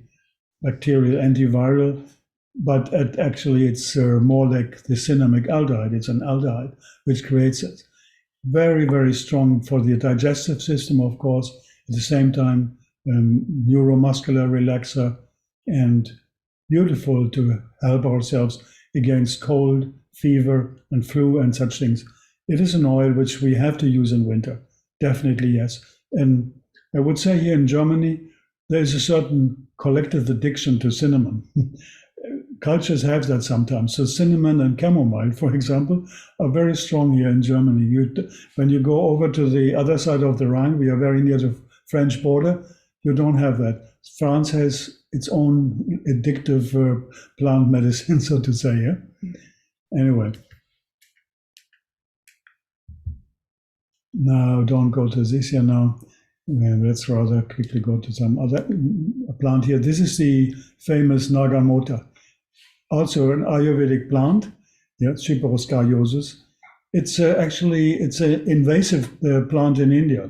antiviral, but actually it's more like the cinnamic aldehyde. It's an aldehyde which creates it. Very, very strong for the digestive system, of course, at the same time, neuromuscular relaxer, and beautiful to help ourselves against cold, fever, and flu, and such things. It is an oil which we have to use in winter, definitely, yes. And I would say here in Germany, there is a certain collective addiction to cinnamon. Cultures have that sometimes. So cinnamon and chamomile, for example, are very strong here in Germany. When you go over to the other side of the Rhine, we are very near the French border, you don't have that. France has its own addictive plant medicine, so to say. Yeah? Anyway. Now, don't go to this here now. Let's rather quickly go to some other plant here. This is the famous Nagamota, also an Ayurvedic plant, yeah, Cyperoscariosus. It's it's an invasive plant in India.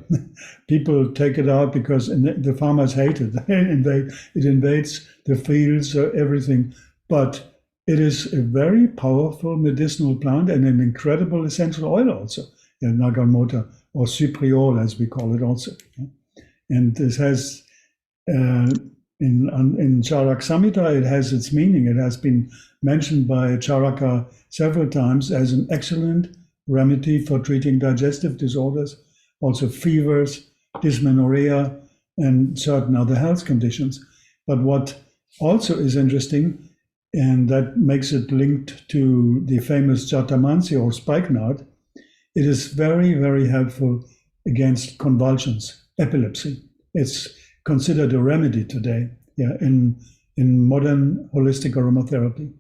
People take it out because the farmers hate it. It invades the fields, everything. But it is a very powerful medicinal plant and an incredible essential oil also, Nagamota, or cypriol as we call it also. And this has, in Charak Samhita, it has its meaning. It has been mentioned by Charaka several times as an excellent remedy for treating digestive disorders, also fevers, dysmenorrhea, and certain other health conditions. But what also is interesting, and that makes it linked to the famous Jatamansi or spikenard, It is very, very helpful against convulsions, epilepsy. It's considered a remedy today, in modern holistic aromatherapy.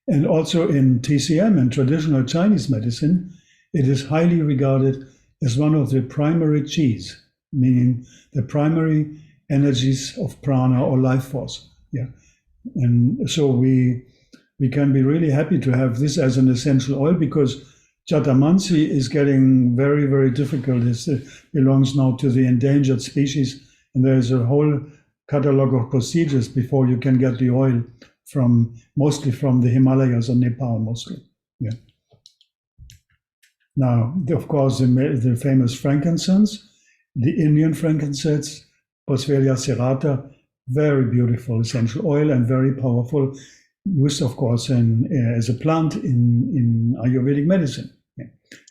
And also in TCM and traditional Chinese medicine, it is highly regarded as one of the primary qis, meaning the primary energies of prana or life force. And so we can be really happy to have this as an essential oil, because Jatamansi is getting very, very difficult. It belongs now to the endangered species, and there's a whole catalog of procedures before you can get the oil mostly from the Himalayas or Nepal, mostly. Now, of course, the famous frankincense, the Indian frankincense, Boswellia serrata, very beautiful essential oil and very powerful, used, of course, as a plant in Ayurvedic medicine.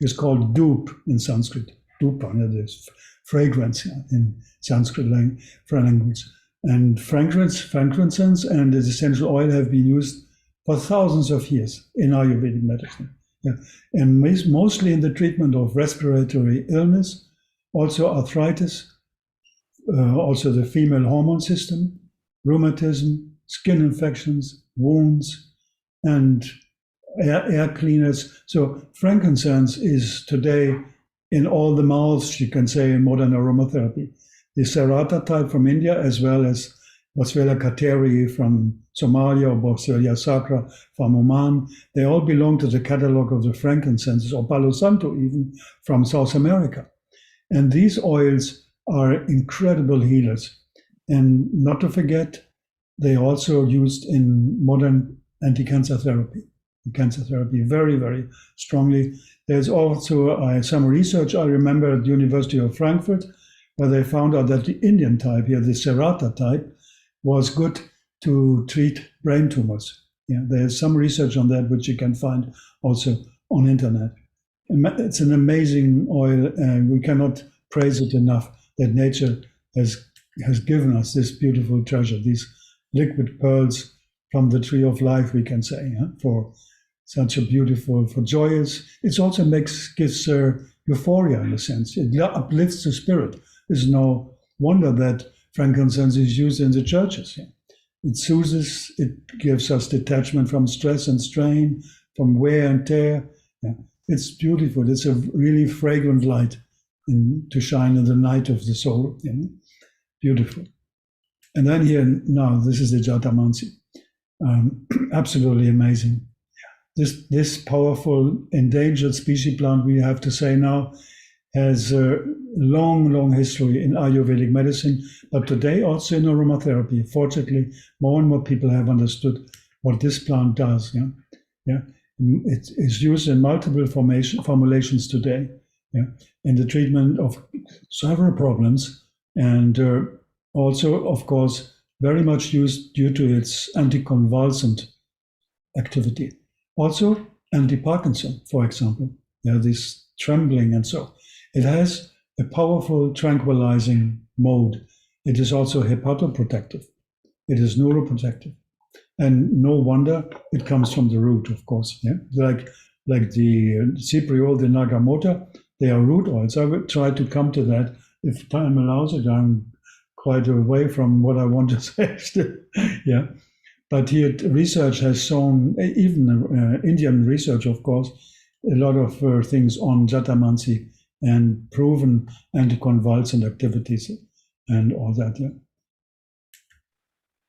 It's called dup in Sanskrit. Dupa, there's fragrance in Sanskrit language. And frankincense and the essential oil have been used for thousands of years in Ayurvedic medicine. And mostly in the treatment of respiratory illness, also arthritis, also the female hormone system, rheumatism, skin infections, wounds, and air cleaners. So frankincense is today in all the mouths, you can say, in modern aromatherapy. The serrata type from India, as well as Boswellia cateri from Somalia or Boswellia sacra from Oman, they all belong to the catalog of the frankincenses, or Palo Santo even, from South America. And these oils are incredible healers. And not to forget, they also used in modern anti-cancer therapy. Cancer therapy very, very strongly. There's also some research I remember at the University of Frankfurt, where they found out that the Indian type here, the serrata type, was good to treat brain tumors. There's some research on that, which you can find also on internet. It's an amazing oil, and we cannot praise it enough that nature has given us this beautiful treasure, these liquid pearls from the tree of life, we can say, for such a beautiful, for joyous. It also gives euphoria in a sense. It uplifts the spirit. There's no wonder that frankincense is used in the churches. It soothes, it gives us detachment from stress and strain, from wear and tear. It's beautiful. It's a really fragrant light to shine in the night of the soul. Beautiful. And then here, now, this is the Jatamansi. Absolutely amazing. This powerful endangered species plant, we have to say now, has a long, long history in Ayurvedic medicine, but today also in aromatherapy. Fortunately, more and more people have understood what this plant does. It is used in multiple formulations today, in the treatment of several problems, and also, of course, very much used due to its anticonvulsant activity. Also, anti-Parkinson, for example, this trembling and so. It has a powerful tranquilizing mode. It is also hepatoprotective. It is neuroprotective. And no wonder it comes from the root, of course. Like the Cipriol, the Nagamota, they are root oils. I would try to come to that if time allows it. I'm quite away from what I want to say still. But here research has shown, even Indian research, of course, a lot of things on Jatamansi and proven anticonvulsant activities and all that.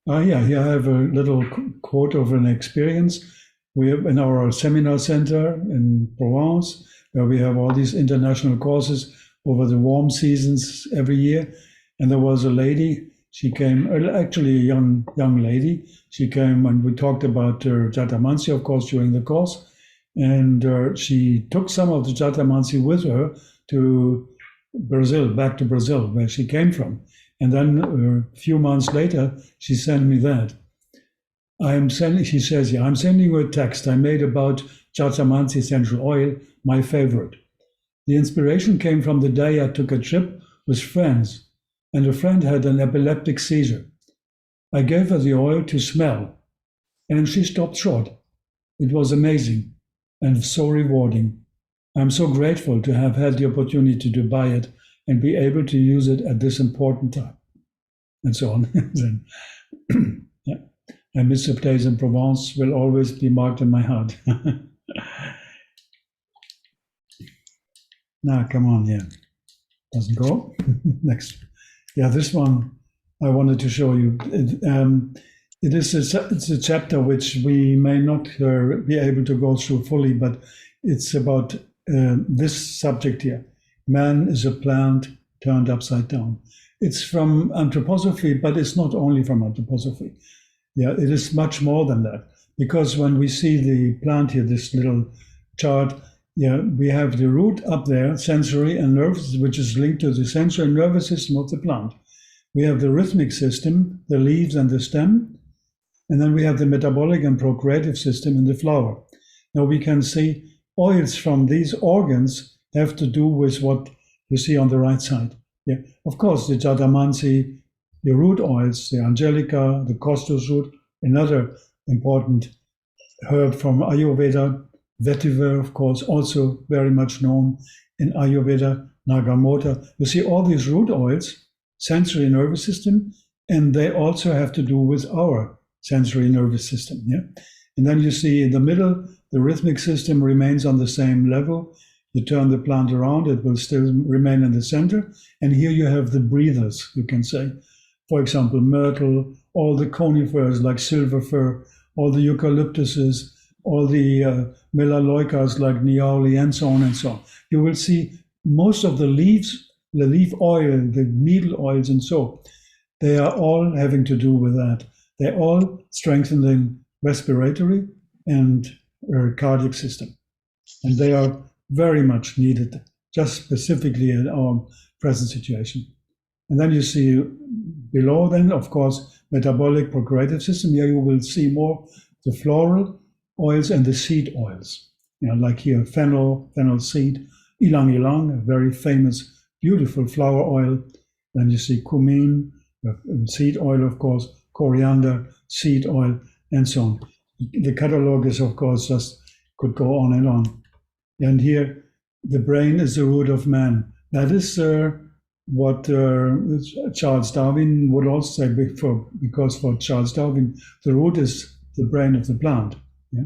Here I have a little quote of an experience. We have in our seminar center in Provence, where we have all these international courses over the warm seasons every year. And there was a lady, she came, actually a young lady. She came and we talked about Jatamansi, of course, during the course. And she took some of the Jatamansi with her to Brazil, back to Brazil, where she came from. And then a few months later, she sent me that. She says, I'm sending you a text I made about Jatamansi essential oil, my favorite. The inspiration came from the day I took a trip with friends, and a friend had an epileptic seizure. I gave her the oil to smell, and she stopped short. It was amazing and so rewarding. I'm so grateful to have had the opportunity to buy it and be able to use it at this important time, and so on. Yeah. And Mr. Place in Provence will always be marked in my heart. Now, come on, yeah. Doesn't go. Next. Yeah, this one I wanted to show you. It's a chapter which we may not be able to go through fully, but it's about this subject here. Man is a plant turned upside down. It's from anthroposophy, but it's not only from anthroposophy. Yeah, it is much more than that. Because when we see the plant here, this little chart, yeah, we have the root up there, sensory and nervous, which is linked to the sensory and nervous system of the plant. We have the rhythmic system, the leaves and the stem, and then we have the metabolic and procreative system in the flower. Now we can see oils from these organs have to do with what you see on the right side. Yeah, of course, the jadamansi, the root oils, the angelica, the costus root, another important herb from Ayurveda, vetiver, of course, also very much known in Ayurveda, nagamota. You see all these root oils, sensory nervous system, and they also have to do with our sensory nervous system. Yeah, and then you see in the middle, the rhythmic system remains on the same level. You turn the plant around, it will still remain in the center. And here you have the breathers, you can say. For example, myrtle, all the conifers like silver fir, all the eucalyptuses, all the melaleucas like niauli, and so on and so on. You will see most of the leaves, the leaf oil, the needle oils and so, they are all having to do with that. They're all strengthening respiratory and cardiac system. And they are very much needed, just specifically in our present situation. And then you see below then, of course, metabolic procreative system. Here you will see more the floral oils and the seed oils. You know, like here, fennel seed, ylang ylang, a very famous, beautiful flower oil. Then you see cumin, seed oil, of course, coriander, seed oil, and so on. The catalog is, of course, just could go on and on. And here, the brain is the root of man. That is what Charles Darwin would also say, because for Charles Darwin, the root is the brain of the plant. Yeah?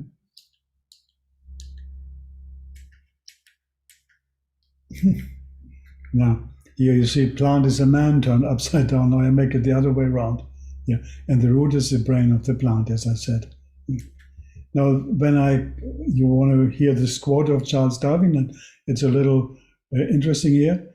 Now, here you see plant is a man turned upside down. Now I make it the other way around. Yeah, and the root is the brain of the plant, as I said. Now, you want to hear this quote of Charles Darwin, and it's a little interesting here.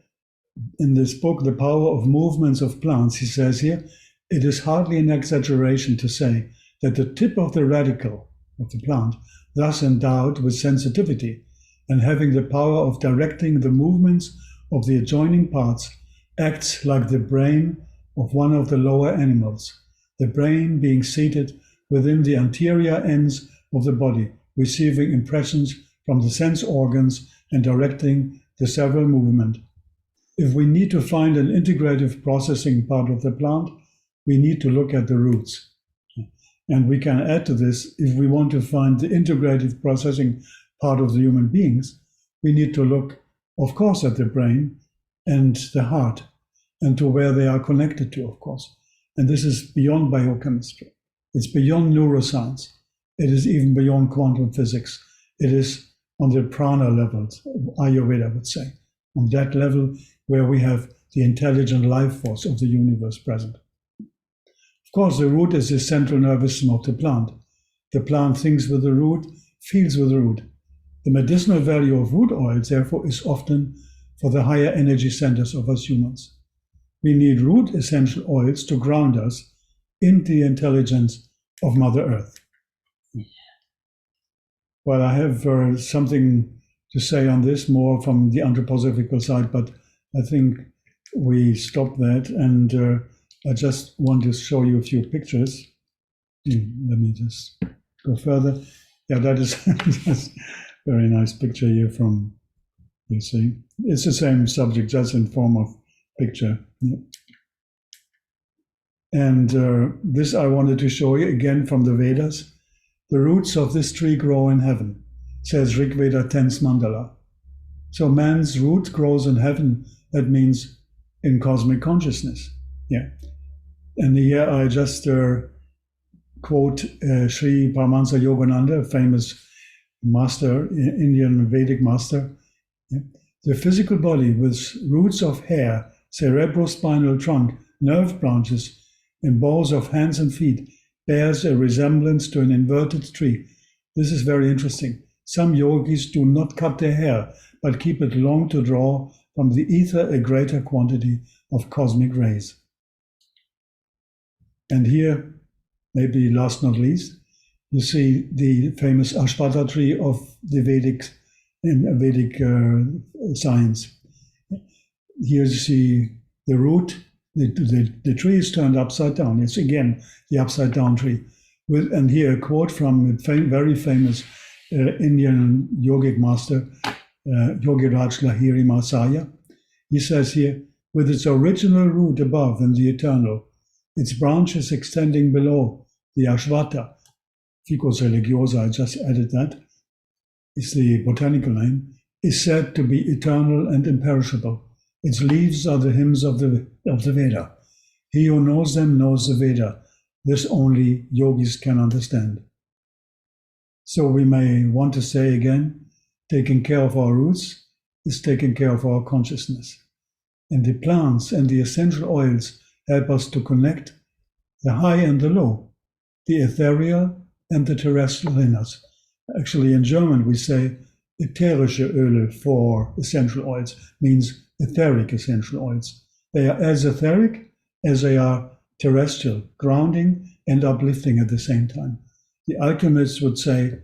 In this book, The Power of Movements of Plants, he says here, it is hardly an exaggeration to say that the tip of the radicle of the plant, thus endowed with sensitivity and having the power of directing the movements of the adjoining parts, acts like the brain of one of the lower animals, the brain being seated within the anterior ends of the body, receiving impressions from the sense organs and directing the several movement. If we need to find an integrative processing part of the plant, we need to look at the roots. And we can add to this, if we want to find the integrative processing part of the human beings, we need to look, of course, at the brain and the heart, and to where they are connected to, of course. And this is beyond biochemistry. It's beyond neuroscience. It is even beyond quantum physics. It is on the prana level, Ayurveda would say, on that level where we have the intelligent life force of the universe present. Of course, the root is the central nervous system of the plant. The plant thinks with the root, feels with the root. The medicinal value of root oils, therefore, is often for the higher energy centers of us humans. We need root essential oils to ground us in the intelligence of Mother Earth. Well, I have something to say on this more from the anthroposophical side, but I think we stop that, and I just want to show you a few pictures. Let me just go further. Yeah, that is just a very nice picture here from, you see. It's the same subject, just in form of picture. Yeah. And this I wanted to show you again from the Vedas. The roots of this tree grow in heaven, says Rig Veda 10th mandala. So man's root grows in heaven. That means in cosmic consciousness. Yeah. And here I just quote Sri Paramahansa Yogananda, a famous master, Indian Vedic master. Yeah. The physical body with roots of hair, cerebrospinal trunk, nerve branches, and balls of hands and feet bears a resemblance to an inverted tree. This is very interesting. Some yogis do not cut their hair, but keep it long to draw from the ether a greater quantity of cosmic rays. And here, maybe last not least, you see the famous Ashwatha tree of the Vedic science. Here you see the root. The tree is turned upside down. It's again the upside down tree. And here a quote from a very famous Indian yogic master, Yogiraj Lahiri Mahasaya. He says here, with its original root above in the eternal, its branches extending below, the Ashwatha, Ficus religiosa, I just added that, is the botanical name, is said to be eternal and imperishable. Its leaves are the hymns of the Veda. He who knows them knows the Veda. This only yogis can understand. So we may want to say again, taking care of our roots is taking care of our consciousness. And the plants and the essential oils help us to connect the high and the low, the ethereal and the terrestrial in us. Actually, in German, we say ätherische Öle for essential oils, means etheric essential oils. They are as etheric as they are terrestrial, grounding and uplifting at the same time. The alchemists would say,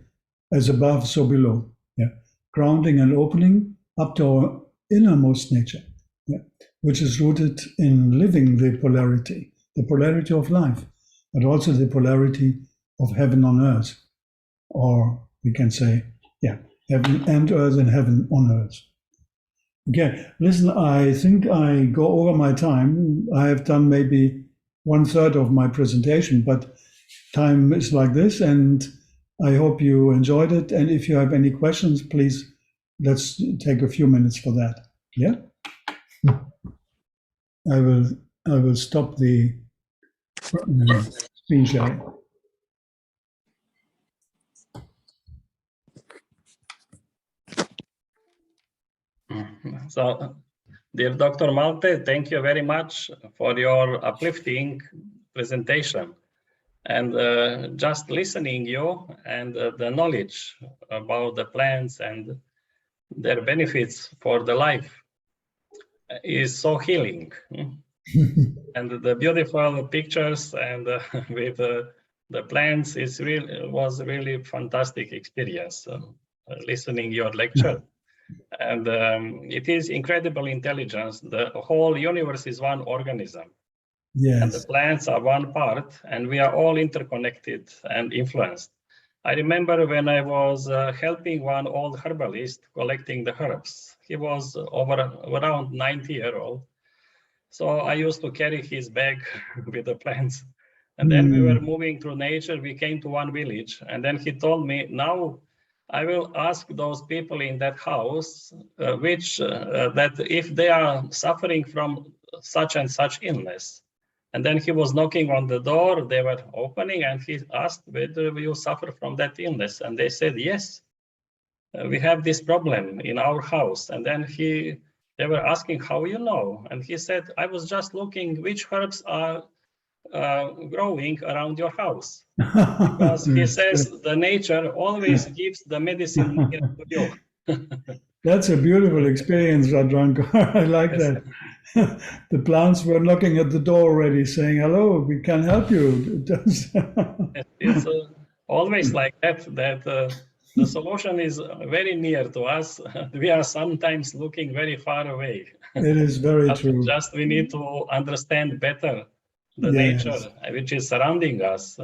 as above, so below. Yeah. Grounding and opening up to our innermost nature, yeah, which is rooted in living the polarity of life, but also the polarity of heaven on earth. Or we can say, yeah, heaven and earth and heaven on earth. Okay, listen, I think I go over my time. I have done maybe 1/3 of my presentation, but time is like this, and I hope you enjoyed it. And if you have any questions, please, let's take a few minutes for that. Yeah? I will stop the screen sharing. So, dear Dr. Malte, thank you very much for your uplifting presentation. And just listening you and the knowledge about the plants and their benefits for the life is so healing. And the beautiful pictures and with the plants was really fantastic experience listening your lecture. And it is incredible intelligence. The whole universe is one organism. Yes. And the plants are one part, and we are all interconnected and influenced. I remember when I was helping one old herbalist collecting the herbs. He was around 90-year-old. So I used to carry his bag with the plants. And then we were moving through nature. We came to one village, and then he told me, now I will ask those people in that house that if they are suffering from such and such illness. And then he was knocking on the door, they were opening, and he asked whether you suffer from that illness. And they said, yes, we have this problem in our house. And then they were asking, how you know? And he said, I was just looking which herbs are growing around your house. Because he says the nature always gives the medicine near to you. That's a beautiful experience, Radranko. I like that. The plants were knocking at the door already, saying, hello, we can help you. It's always like that the solution is very near to us. We are sometimes looking very far away. It is very true. Just we need to understand better the nature which is surrounding us.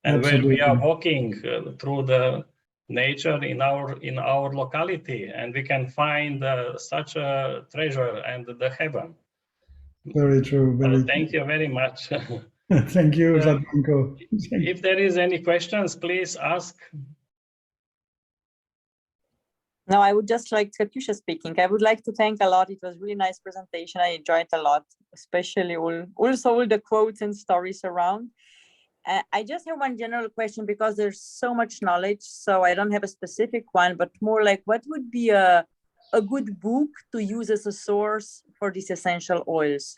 And when we are walking through the nature in our locality, and we can find such a treasure and the heaven. Very true. Thank you very much. Thank you, Radranko. If there is any questions, please ask. No, I would just like Katyusha speaking. I would like to thank a lot. It was really nice presentation. I enjoyed a lot, especially also all the quotes and stories around. I just have one general question because there's so much knowledge. So I don't have a specific one, but more like what would be a good book to use as a source for these essential oils?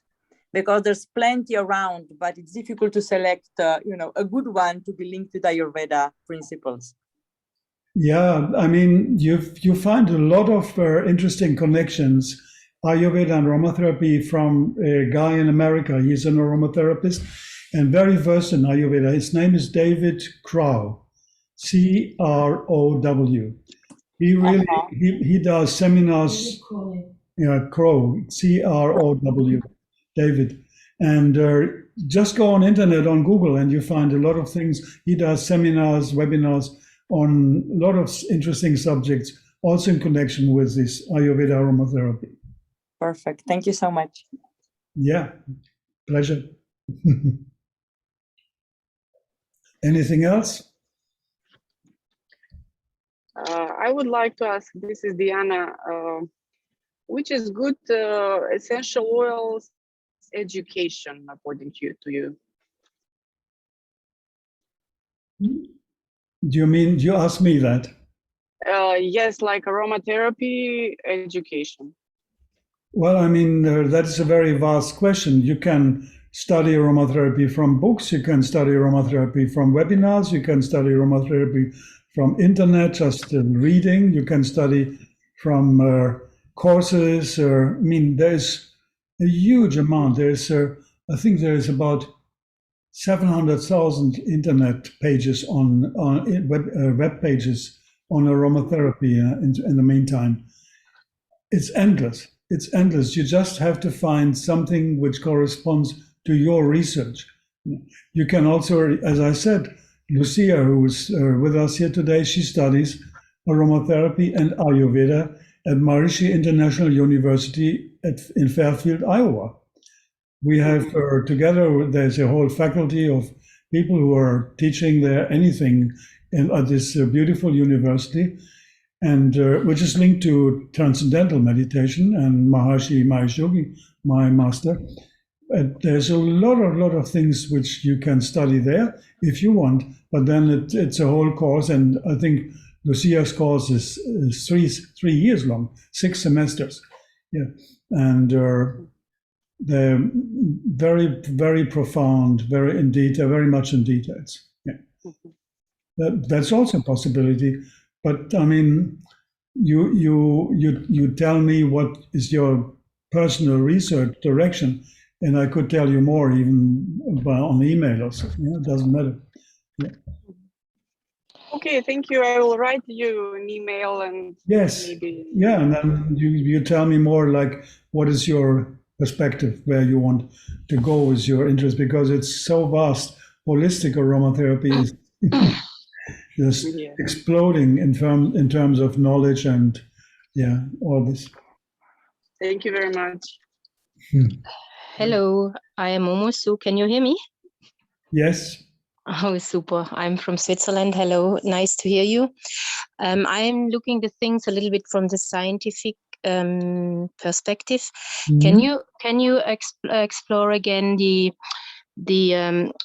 Because there's plenty around, but it's difficult to select, a good one to be linked to the Ayurveda principles. Yeah, I mean, you find a lot of interesting connections, Ayurveda and aromatherapy, from a guy in America. He's an aromatherapist and very versed in Ayurveda. His name is David Crow, Crow. He really he does seminars. Yeah, Crow, Crow, David. And just go on internet, on Google, and you find a lot of things. He does seminars, webinars on a lot of interesting subjects, also in connection with this Ayurveda aromatherapy. Perfect. Thank you so much. Yeah, pleasure. Anything else? I would like to ask, this is Diana, which is good essential oils education according to you? Do you ask me that? Yes, like aromatherapy education. Well, I mean, that is a very vast question. You can study aromatherapy from books, you can study aromatherapy from webinars, you can study aromatherapy from internet, just reading, you can study from courses. I mean, there's a huge amount. I think there's about 700,000 internet pages on web pages on aromatherapy in the meantime. It's endless. It's endless. You just have to find something which corresponds to your research. You can also, as I said, Lucia, who is with us here today, she studies aromatherapy and Ayurveda at Maharishi International University in Fairfield, Iowa. We have together, there's a whole faculty of people who are teaching there anything at this beautiful university, and which is linked to transcendental meditation and Maharishi Mahesh Yogi, my master. There's a lot of things which you can study there if you want, but then it's a whole course, and I think Lucia's course is 3 years long, 6 semesters. Yeah, and they're very, very profound, very in detail, very much in details. Yeah, that's also a possibility. But I mean, you tell me what is your personal research direction, and I could tell you more even on email or something. It doesn't matter. Yeah. Okay, thank you. I will write you an email and yes, maybe. Yeah, and then you tell me more, like what is your perspective, where you want to go with your interest, because it's so vast. Holistic aromatherapy is just exploding in terms of knowledge and all this. Thank you very much. Hello, I am Momosu. Can you hear me? Yes. Oh, super. I'm from Switzerland. Hello, nice to hear you. I'm looking at things a little bit from the scientific perspective. Mm-hmm. Can you explore again the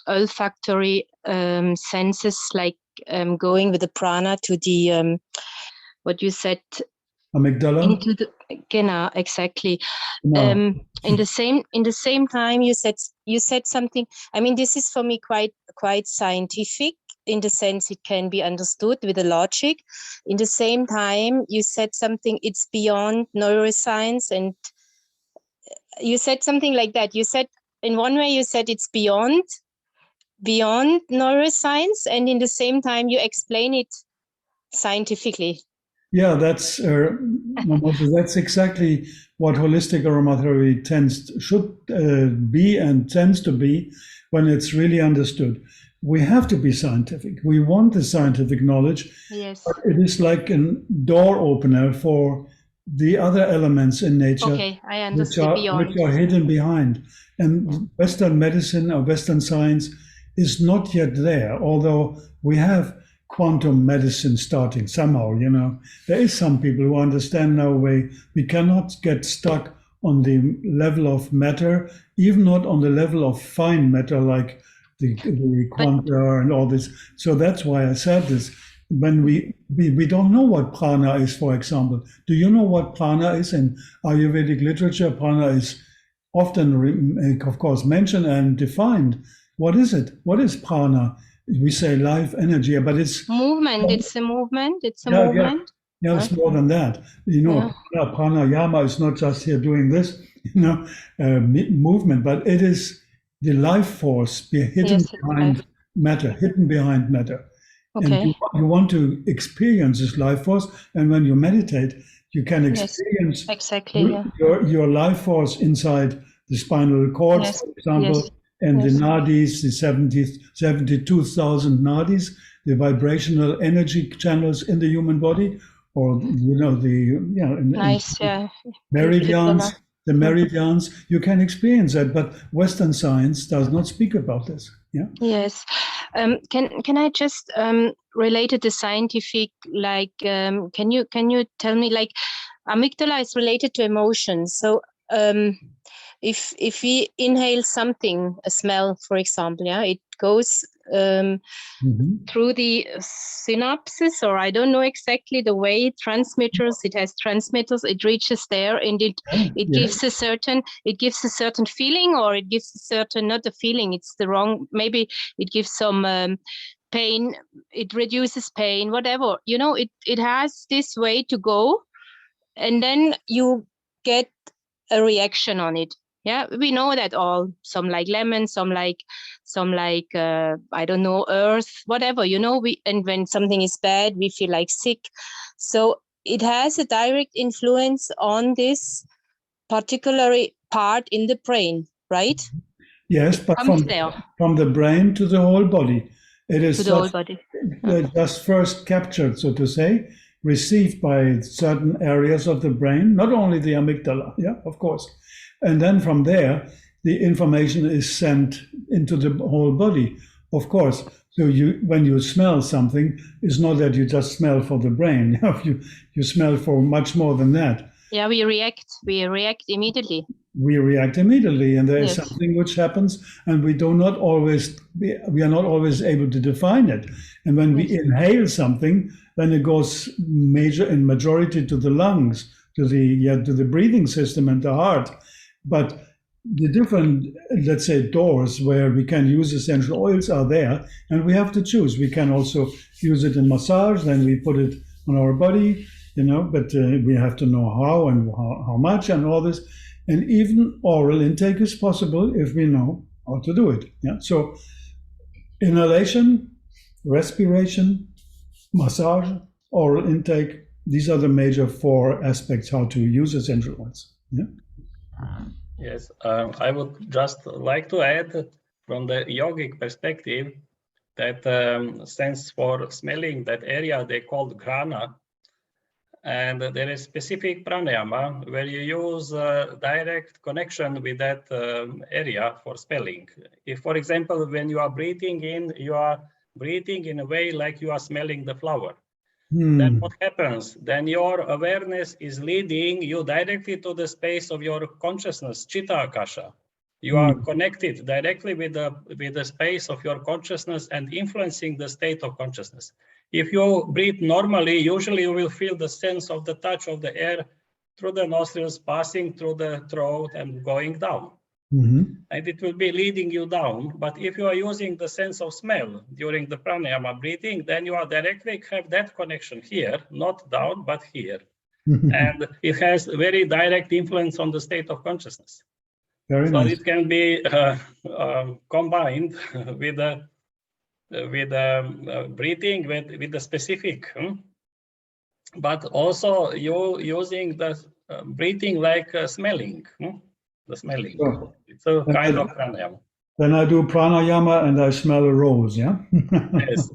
olfactory senses, like going with the prana to the what you said, amygdala? Into the, genau, exactly. No. In the same time, you said something. I mean, this is for me quite scientific, in the sense it can be understood with the logic. In the same time, you said something, it's beyond neuroscience, and you said something like that. You said, in one way, you said it's beyond neuroscience, and in the same time, you explain it scientifically. Yeah, that's exactly what holistic aromatherapy should be and tends to be when it's really understood. We have to be scientific. We want the scientific knowledge. Yes. But it is like a door opener for the other elements in nature. Okay, I understood. Which are hidden behind. And Western medicine or Western science is not yet there, although we have quantum medicine starting somehow, you know. There is some people who understand now we cannot get stuck on the level of matter, even not on the level of fine matter like the quanta and all this. So that's why I said this. When we don't know what prana is, for example. Do you know what prana is in Ayurvedic literature? Prana is often, of course, mentioned and defined. What is it? What is prana? We say life energy, but it's movement. It's a movement. It's a yeah, movement. yeah, it's more than that. You know, pranayama is not just here doing this, you know, movement, but it is the life force hidden behind matter, hidden behind matter. Okay. And you want to experience this life force, and when you meditate, you can experience exactly, your life force inside the spinal cord, for example, and the nadis, the 72,000 nadis, the vibrational energy channels in the human body, or you know meridians. The meridians, you can experience that, but Western science does not speak about this. Yeah. Yes. Can I just relate it to scientific? Like, can you tell me, like, amygdala is related to emotions. So if we inhale something, a smell, for example, it goes through the synapses, or I don't know exactly the way transmitters. It has transmitters. It reaches there, and it gives a certain feeling, or it gives a certain, not a feeling. It's the wrong. Maybe it gives some pain. It reduces pain. Whatever, you know. It has this way to go, and then you get a reaction on it. Yeah, we know that all. Some like lemon, some like I don't know, earth, whatever, you know. And when something is bad, we feel like sick. So it has a direct influence on this particular part in the brain, right? Yes, but from the brain to the whole body. It is to the whole body. Just first captured, so to say, received by certain areas of the brain, not only the amygdala, of course. And then from there, the information is sent into the whole body, of course. So when you smell something, it's not that you just smell for the brain. You smell for much more than that. Yeah, we react immediately. We react immediately, and there is something which happens, and we are not always able to define it. And when we inhale something, then it goes majority to the lungs, to the breathing system and the heart. But the different, let's say, doors where we can use essential oils are there, and we have to choose. We can also use it in massage, then we put it on our body, you know, but we have to know how and how much and all this. And even oral intake is possible if we know how to do it. Yeah. So inhalation, respiration, massage, oral intake, these are the major 4 aspects how to use essential oils. Yeah. Yes, I would just like to add from the yogic perspective that sense for smelling, that area they called grana, and there is specific pranayama where you use direct connection with that area for smelling. If, for example, when you are breathing in, you are breathing in a way like you are smelling the flower. Then what happens? Then your awareness is leading you directly to the space of your consciousness, Chitta Akasha. You are connected directly with the space of your consciousness and influencing the state of consciousness. If you breathe normally, usually you will feel the sense of the touch of the air through the nostrils, passing through the throat and going down. And it will be leading you down. But if you are using the sense of smell during the pranayama breathing, then you are directly have that connection here, not down, but here. And it has very direct influence on the state of consciousness. Very nice. It can be combined with breathing with the specific, but also you using the breathing like smelling. The smelling. Sure. It's a kind of pranayama. Then I do pranayama and I smell a rose, yeah? Yes.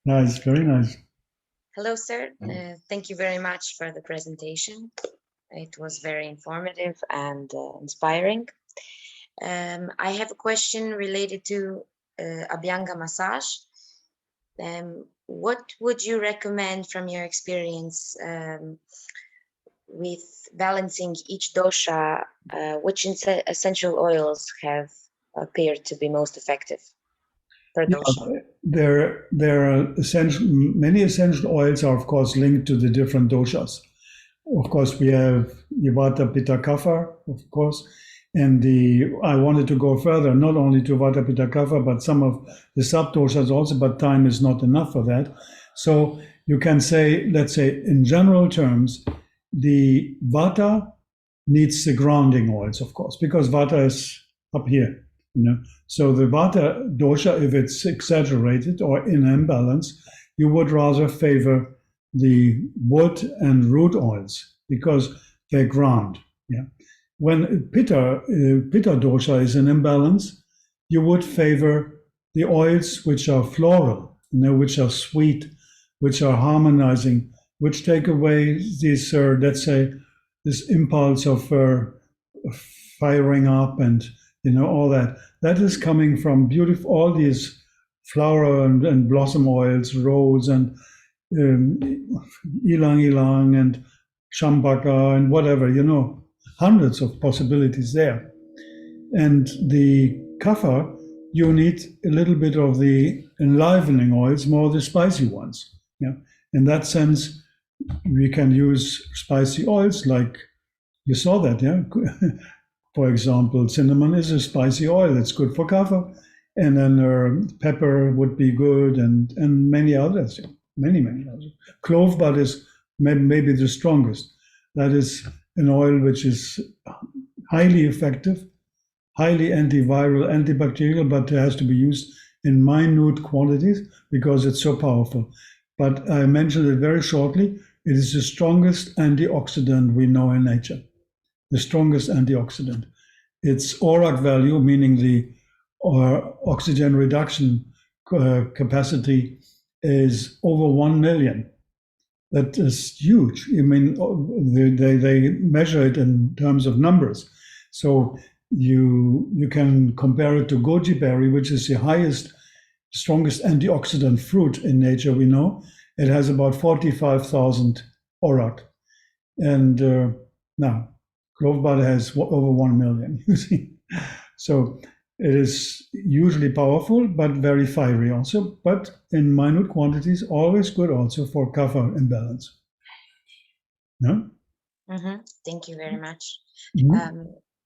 Nice, very nice. Hello, sir. Thank you very much for the presentation. It was very informative and inspiring. I have a question related to Abhyanga massage. What would you recommend from your experience with balancing each dosha? Which essential oils have appeared to be most effective per dosha? There are many essential oils are of course linked to the different doshas. Of course, we have Vata, Pitta, Kapha, of course, and I wanted to go further, not only to Vata, Pitta, Kapha, but some of the sub-doshas also, but time is not enough for that. So you can say, let's say, in general terms, the Vata needs the grounding oils, of course, because Vata is up here, you know. So the Vata dosha, if it's exaggerated or in imbalance, you would rather favor the wood and root oils because they ground. Yeah. When Pitta dosha is in imbalance, you would favor the oils which are floral, you know, which are sweet, which are harmonizing, which take away this, let's say, this impulse of firing up and, you know, all that. That is coming from beautiful, all these flower and blossom oils, rose and ilang ilang and shambaka and whatever, you know, hundreds of possibilities there. And the kapha, you need a little bit of the enlivening oils, more the spicy ones. Yeah. In that sense, we can use spicy oils like you saw that, yeah. For example, cinnamon is a spicy oil. It's good for kapha, and then pepper would be good, and many others. Yeah. Many others. Clove bud is maybe the strongest. That is an oil which is highly effective, highly antiviral, antibacterial, but it has to be used in minute quantities because it's so powerful. But I mentioned it very shortly. It is the strongest antioxidant we know in nature. The strongest antioxidant. Its ORAC value, meaning the oxygen reduction capacity, is over 1 million. That is huge. I mean, they measure it in terms of numbers. So you can compare it to goji berry, which is the highest, strongest antioxidant fruit in nature we know. It has about 45,000 ORAC. And now, clove bud has over 1 million, you see. So it is usually powerful, but very fiery also, but in minute quantities, always good also for kapha imbalance. No? Thank you very much. Mm-hmm.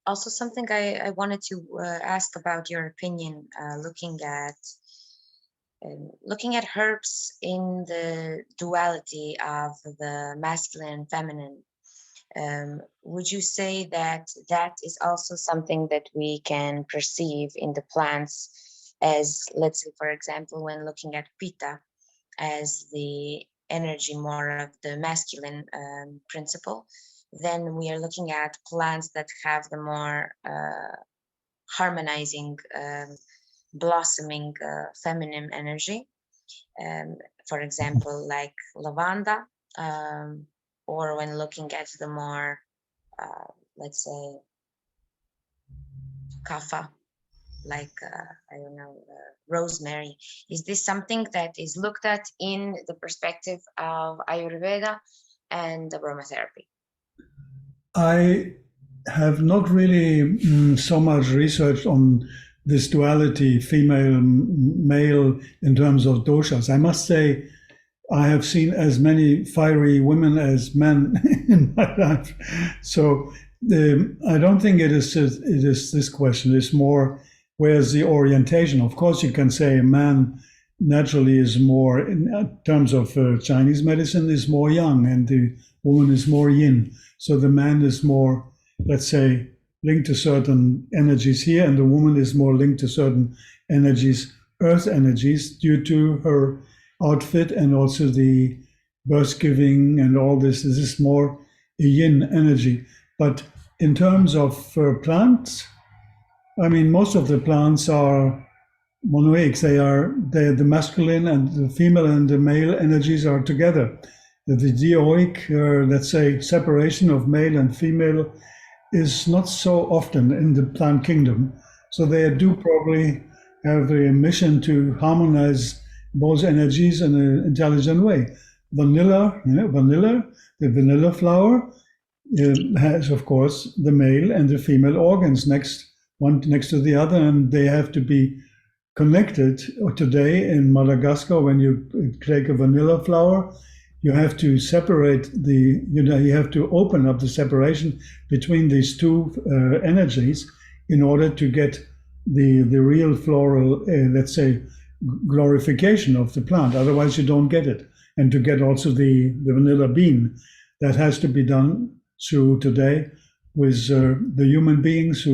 Also, something I wanted to ask about your opinion, looking at herbs in the duality of the masculine and feminine. Would you say that is also something that we can perceive in the plants as, let's say, for example, when looking at Pitta as the energy more of the masculine principle, then we are looking at plants that have the more harmonizing, blossoming feminine energy. For example, like lavanda, or when looking at the more, let's say, kapha, like, I don't know, rosemary. Is this something that is looked at in the perspective of Ayurveda and aromatherapy? I have not really so much research on this duality, female, male, in terms of doshas. I must say, I have seen as many fiery women as men in my life. So I don't think it is this question. It's more, where's the orientation? Of course, you can say a man naturally is more, in terms of Chinese medicine, is more yang, and the woman is more yin. So the man is more, let's say, linked to certain energies here, and the woman is more linked to certain energies, earth energies, due to her outfit and also the birth giving and all this. This is more a yin energy. But in terms of plants, I mean, most of the plants are monoics. They're the masculine and the female and the male energies are together. The dioic, let's say, separation of male and female is not so often in the plant kingdom. So they do probably have a mission to harmonize both energies in an intelligent way. Vanilla, the vanilla flower has, of course, the male and the female organs one next to the other, and they have to be connected. Today in Madagascar, when you take a vanilla flower, you have to separate you have to open up the separation between these two energies in order to get the real floral, let's say, glorification of the plant. Otherwise, you don't get it. And to get also the vanilla bean, that has to be done through today with the human beings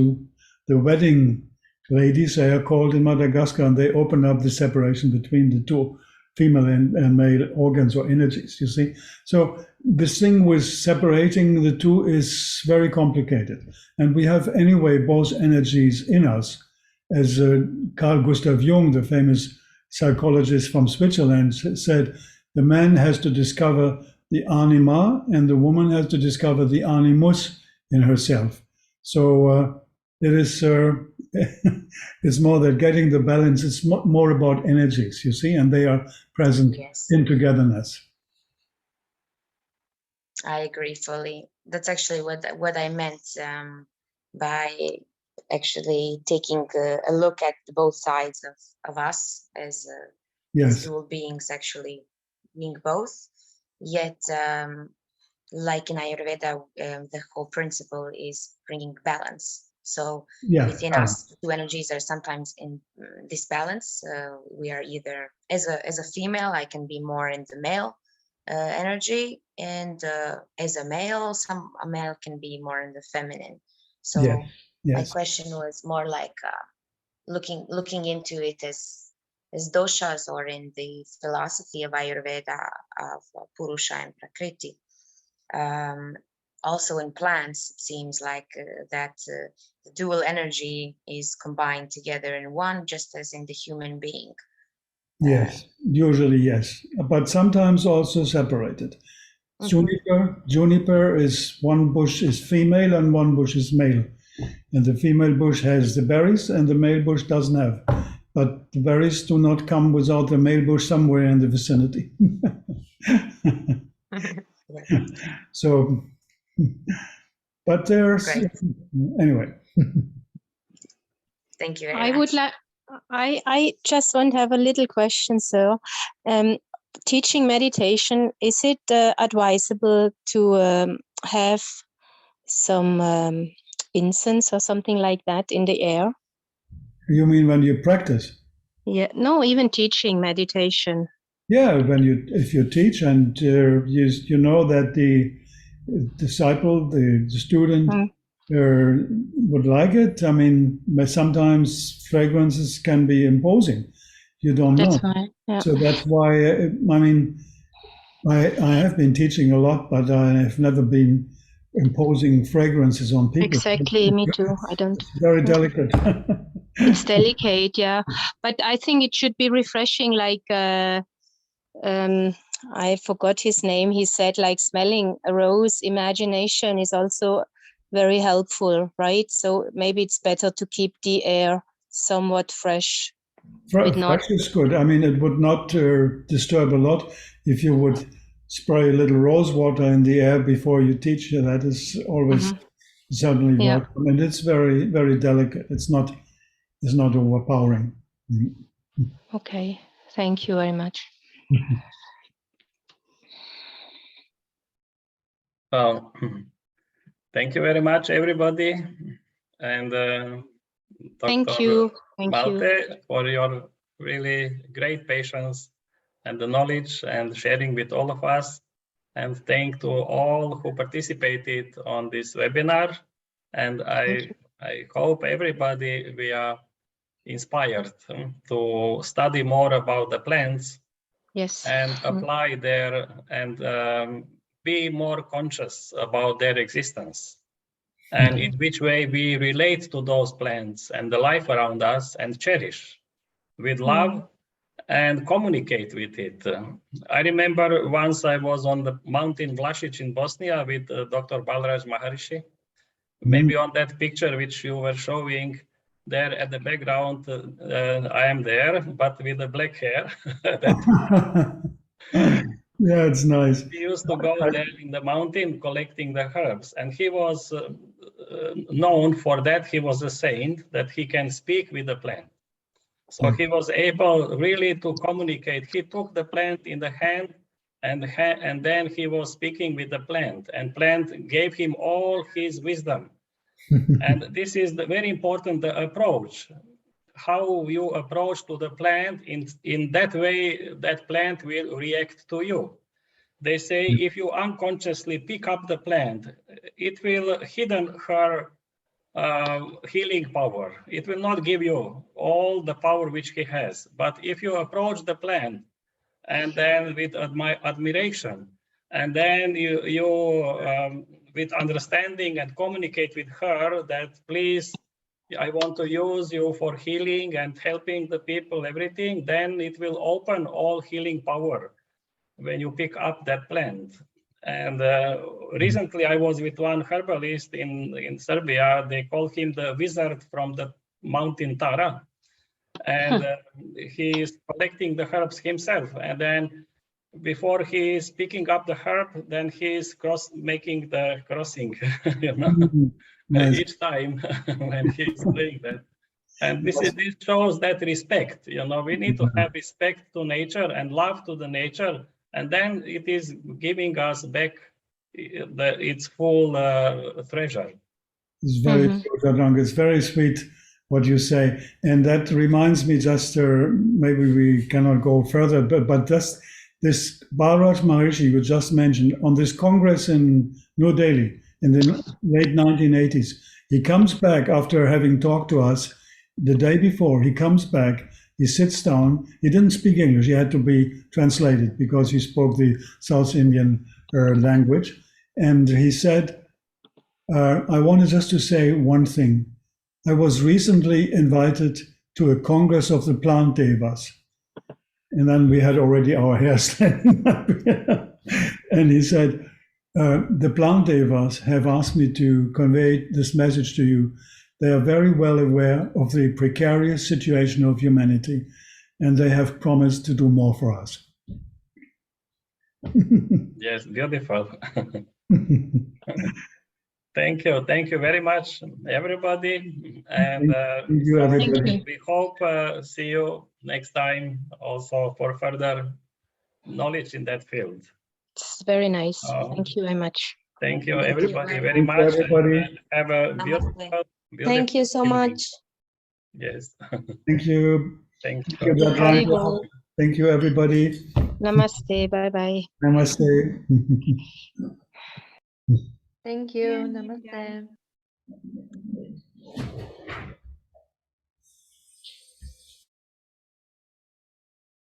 the wedding ladies, they are called in Madagascar, and they open up the separation between the two female and male organs or energies, you see. So this thing with separating the two is very complicated. And we have anyway both energies in us. As Carl Gustav Jung, the famous psychologist from Switzerland, said, the man has to discover the anima and the woman has to discover the animus in herself. So it is it's more that getting the balance. It's more about energies, you see, and they are present in togetherness. I agree fully. That's actually what I meant by actually taking a look at both sides of us as dual beings, actually being both. Yet, like in Ayurveda, the whole principle is bringing balance. So within us, the two energies are sometimes in disbalance. We are either, as a female, I can be more in the male energy, and as a male, a male can be more in the feminine. So my question was more like looking into it as doshas, or in the philosophy of Ayurveda of Purusha and Prakriti. Also in plants, it seems like that the dual energy is combined together in one, just as in the human being. Yes, usually yes, but sometimes also separated. Juniper is, one bush is female and one bush is male. And the female bush has the berries and the male bush doesn't have. But the berries do not come without the male bush somewhere in the vicinity. So, but there's, anyway. Thank you very I much. would like, I just want to have a little question, sir. Teaching meditation, is it advisable to have some incense or something like that in the air? You mean when you practice? Yeah, no, even teaching meditation. Yeah, if you teach and you know that the disciple, the student would like it. I mean, sometimes fragrances can be imposing. You don't know. That's right. Yeah. So that's why, I mean, I have been teaching a lot, but I have never been imposing fragrances on people. Exactly, me too. I don't. It's very delicate. It's delicate, yeah. But I think it should be refreshing, like, I forgot his name. He said, like, smelling a rose, imagination is also very helpful, right? So maybe it's better to keep the air somewhat fresh. Fresh is good. I mean, it would not disturb a lot if you would spray a little rose water in the air before you teach. That is always certainly welcome. And it's very, very delicate. It's not overpowering. Okay, thank you very much. Well, thank you very much, everybody. And thank you, Malte, for your really great patience and the knowledge and sharing with all of us. And thank to all who participated on this webinar. And I hope everybody we are inspired to study more about the plants. Yes. And apply their and be more conscious about their existence and in which way we relate to those plants and the life around us and cherish with love and communicate with it. I remember once I was on the mountain Vlasic in Bosnia with Dr. Balraj Maharishi. Maybe on that picture which you were showing, there at the background. I am there, but with the black hair. Yeah, it's nice. He used to go there in the mountain collecting the herbs, and he was known for that. He was a saint, that he can speak with the plant. So he was able really to communicate. He took the plant in the hand, and then he was speaking with the plant, and plant gave him all his wisdom. And this is the very important approach. How you approach to the plant, in that way, that plant will react to you. They say if you unconsciously pick up the plant, it will hidden her healing power. It will not give you all the power which he has. But if you approach the plant and then with admiration, and then you with understanding and communicate with her that, please, I want to use you for healing and helping the people, everything, then it will open all healing power when you pick up that plant. And recently I was with one herbalist in Serbia. They call him the wizard from the mountain Tara. And he is collecting the herbs himself. And then before he is picking up the herb, then he is making the crossing, you know, Nice. each time when he is doing that. And this shows that respect, you know, we need to have respect to nature and love to the nature. And then it is giving us back its full treasure. It's very true, Jadrang. It's very sweet what you say. And that reminds me just, maybe we cannot go further, but just this Bharaj Maharishi you just mentioned, on this Congress in New Delhi in the late 1980s, he comes back after having talked to us the day before. He comes back, he sits down. He didn't speak English. He had to be translated because he spoke the South Indian language. And he said, I wanted just to say one thing. I was recently invited to a Congress of the Plant Devas. And then we had already our hair standing up. And he said, the Plant Devas have asked me to convey this message to you. They are very well aware of the precarious situation of humanity, and they have promised to do more for us. Yes, beautiful. Thank you very much, everybody. And Thank you, everybody. we hope see you next time also for further knowledge in that field. It's very nice. Thank you very much. Thank you, Thank you everybody, very very much. much. Everybody. And have a beautiful Thank you so evening. much. Yes. Thank you. Thank Thank you. you, Jadrang. Haribo. Thank you, everybody. Namaste. Bye bye. Namaste. Thank you. Namaste.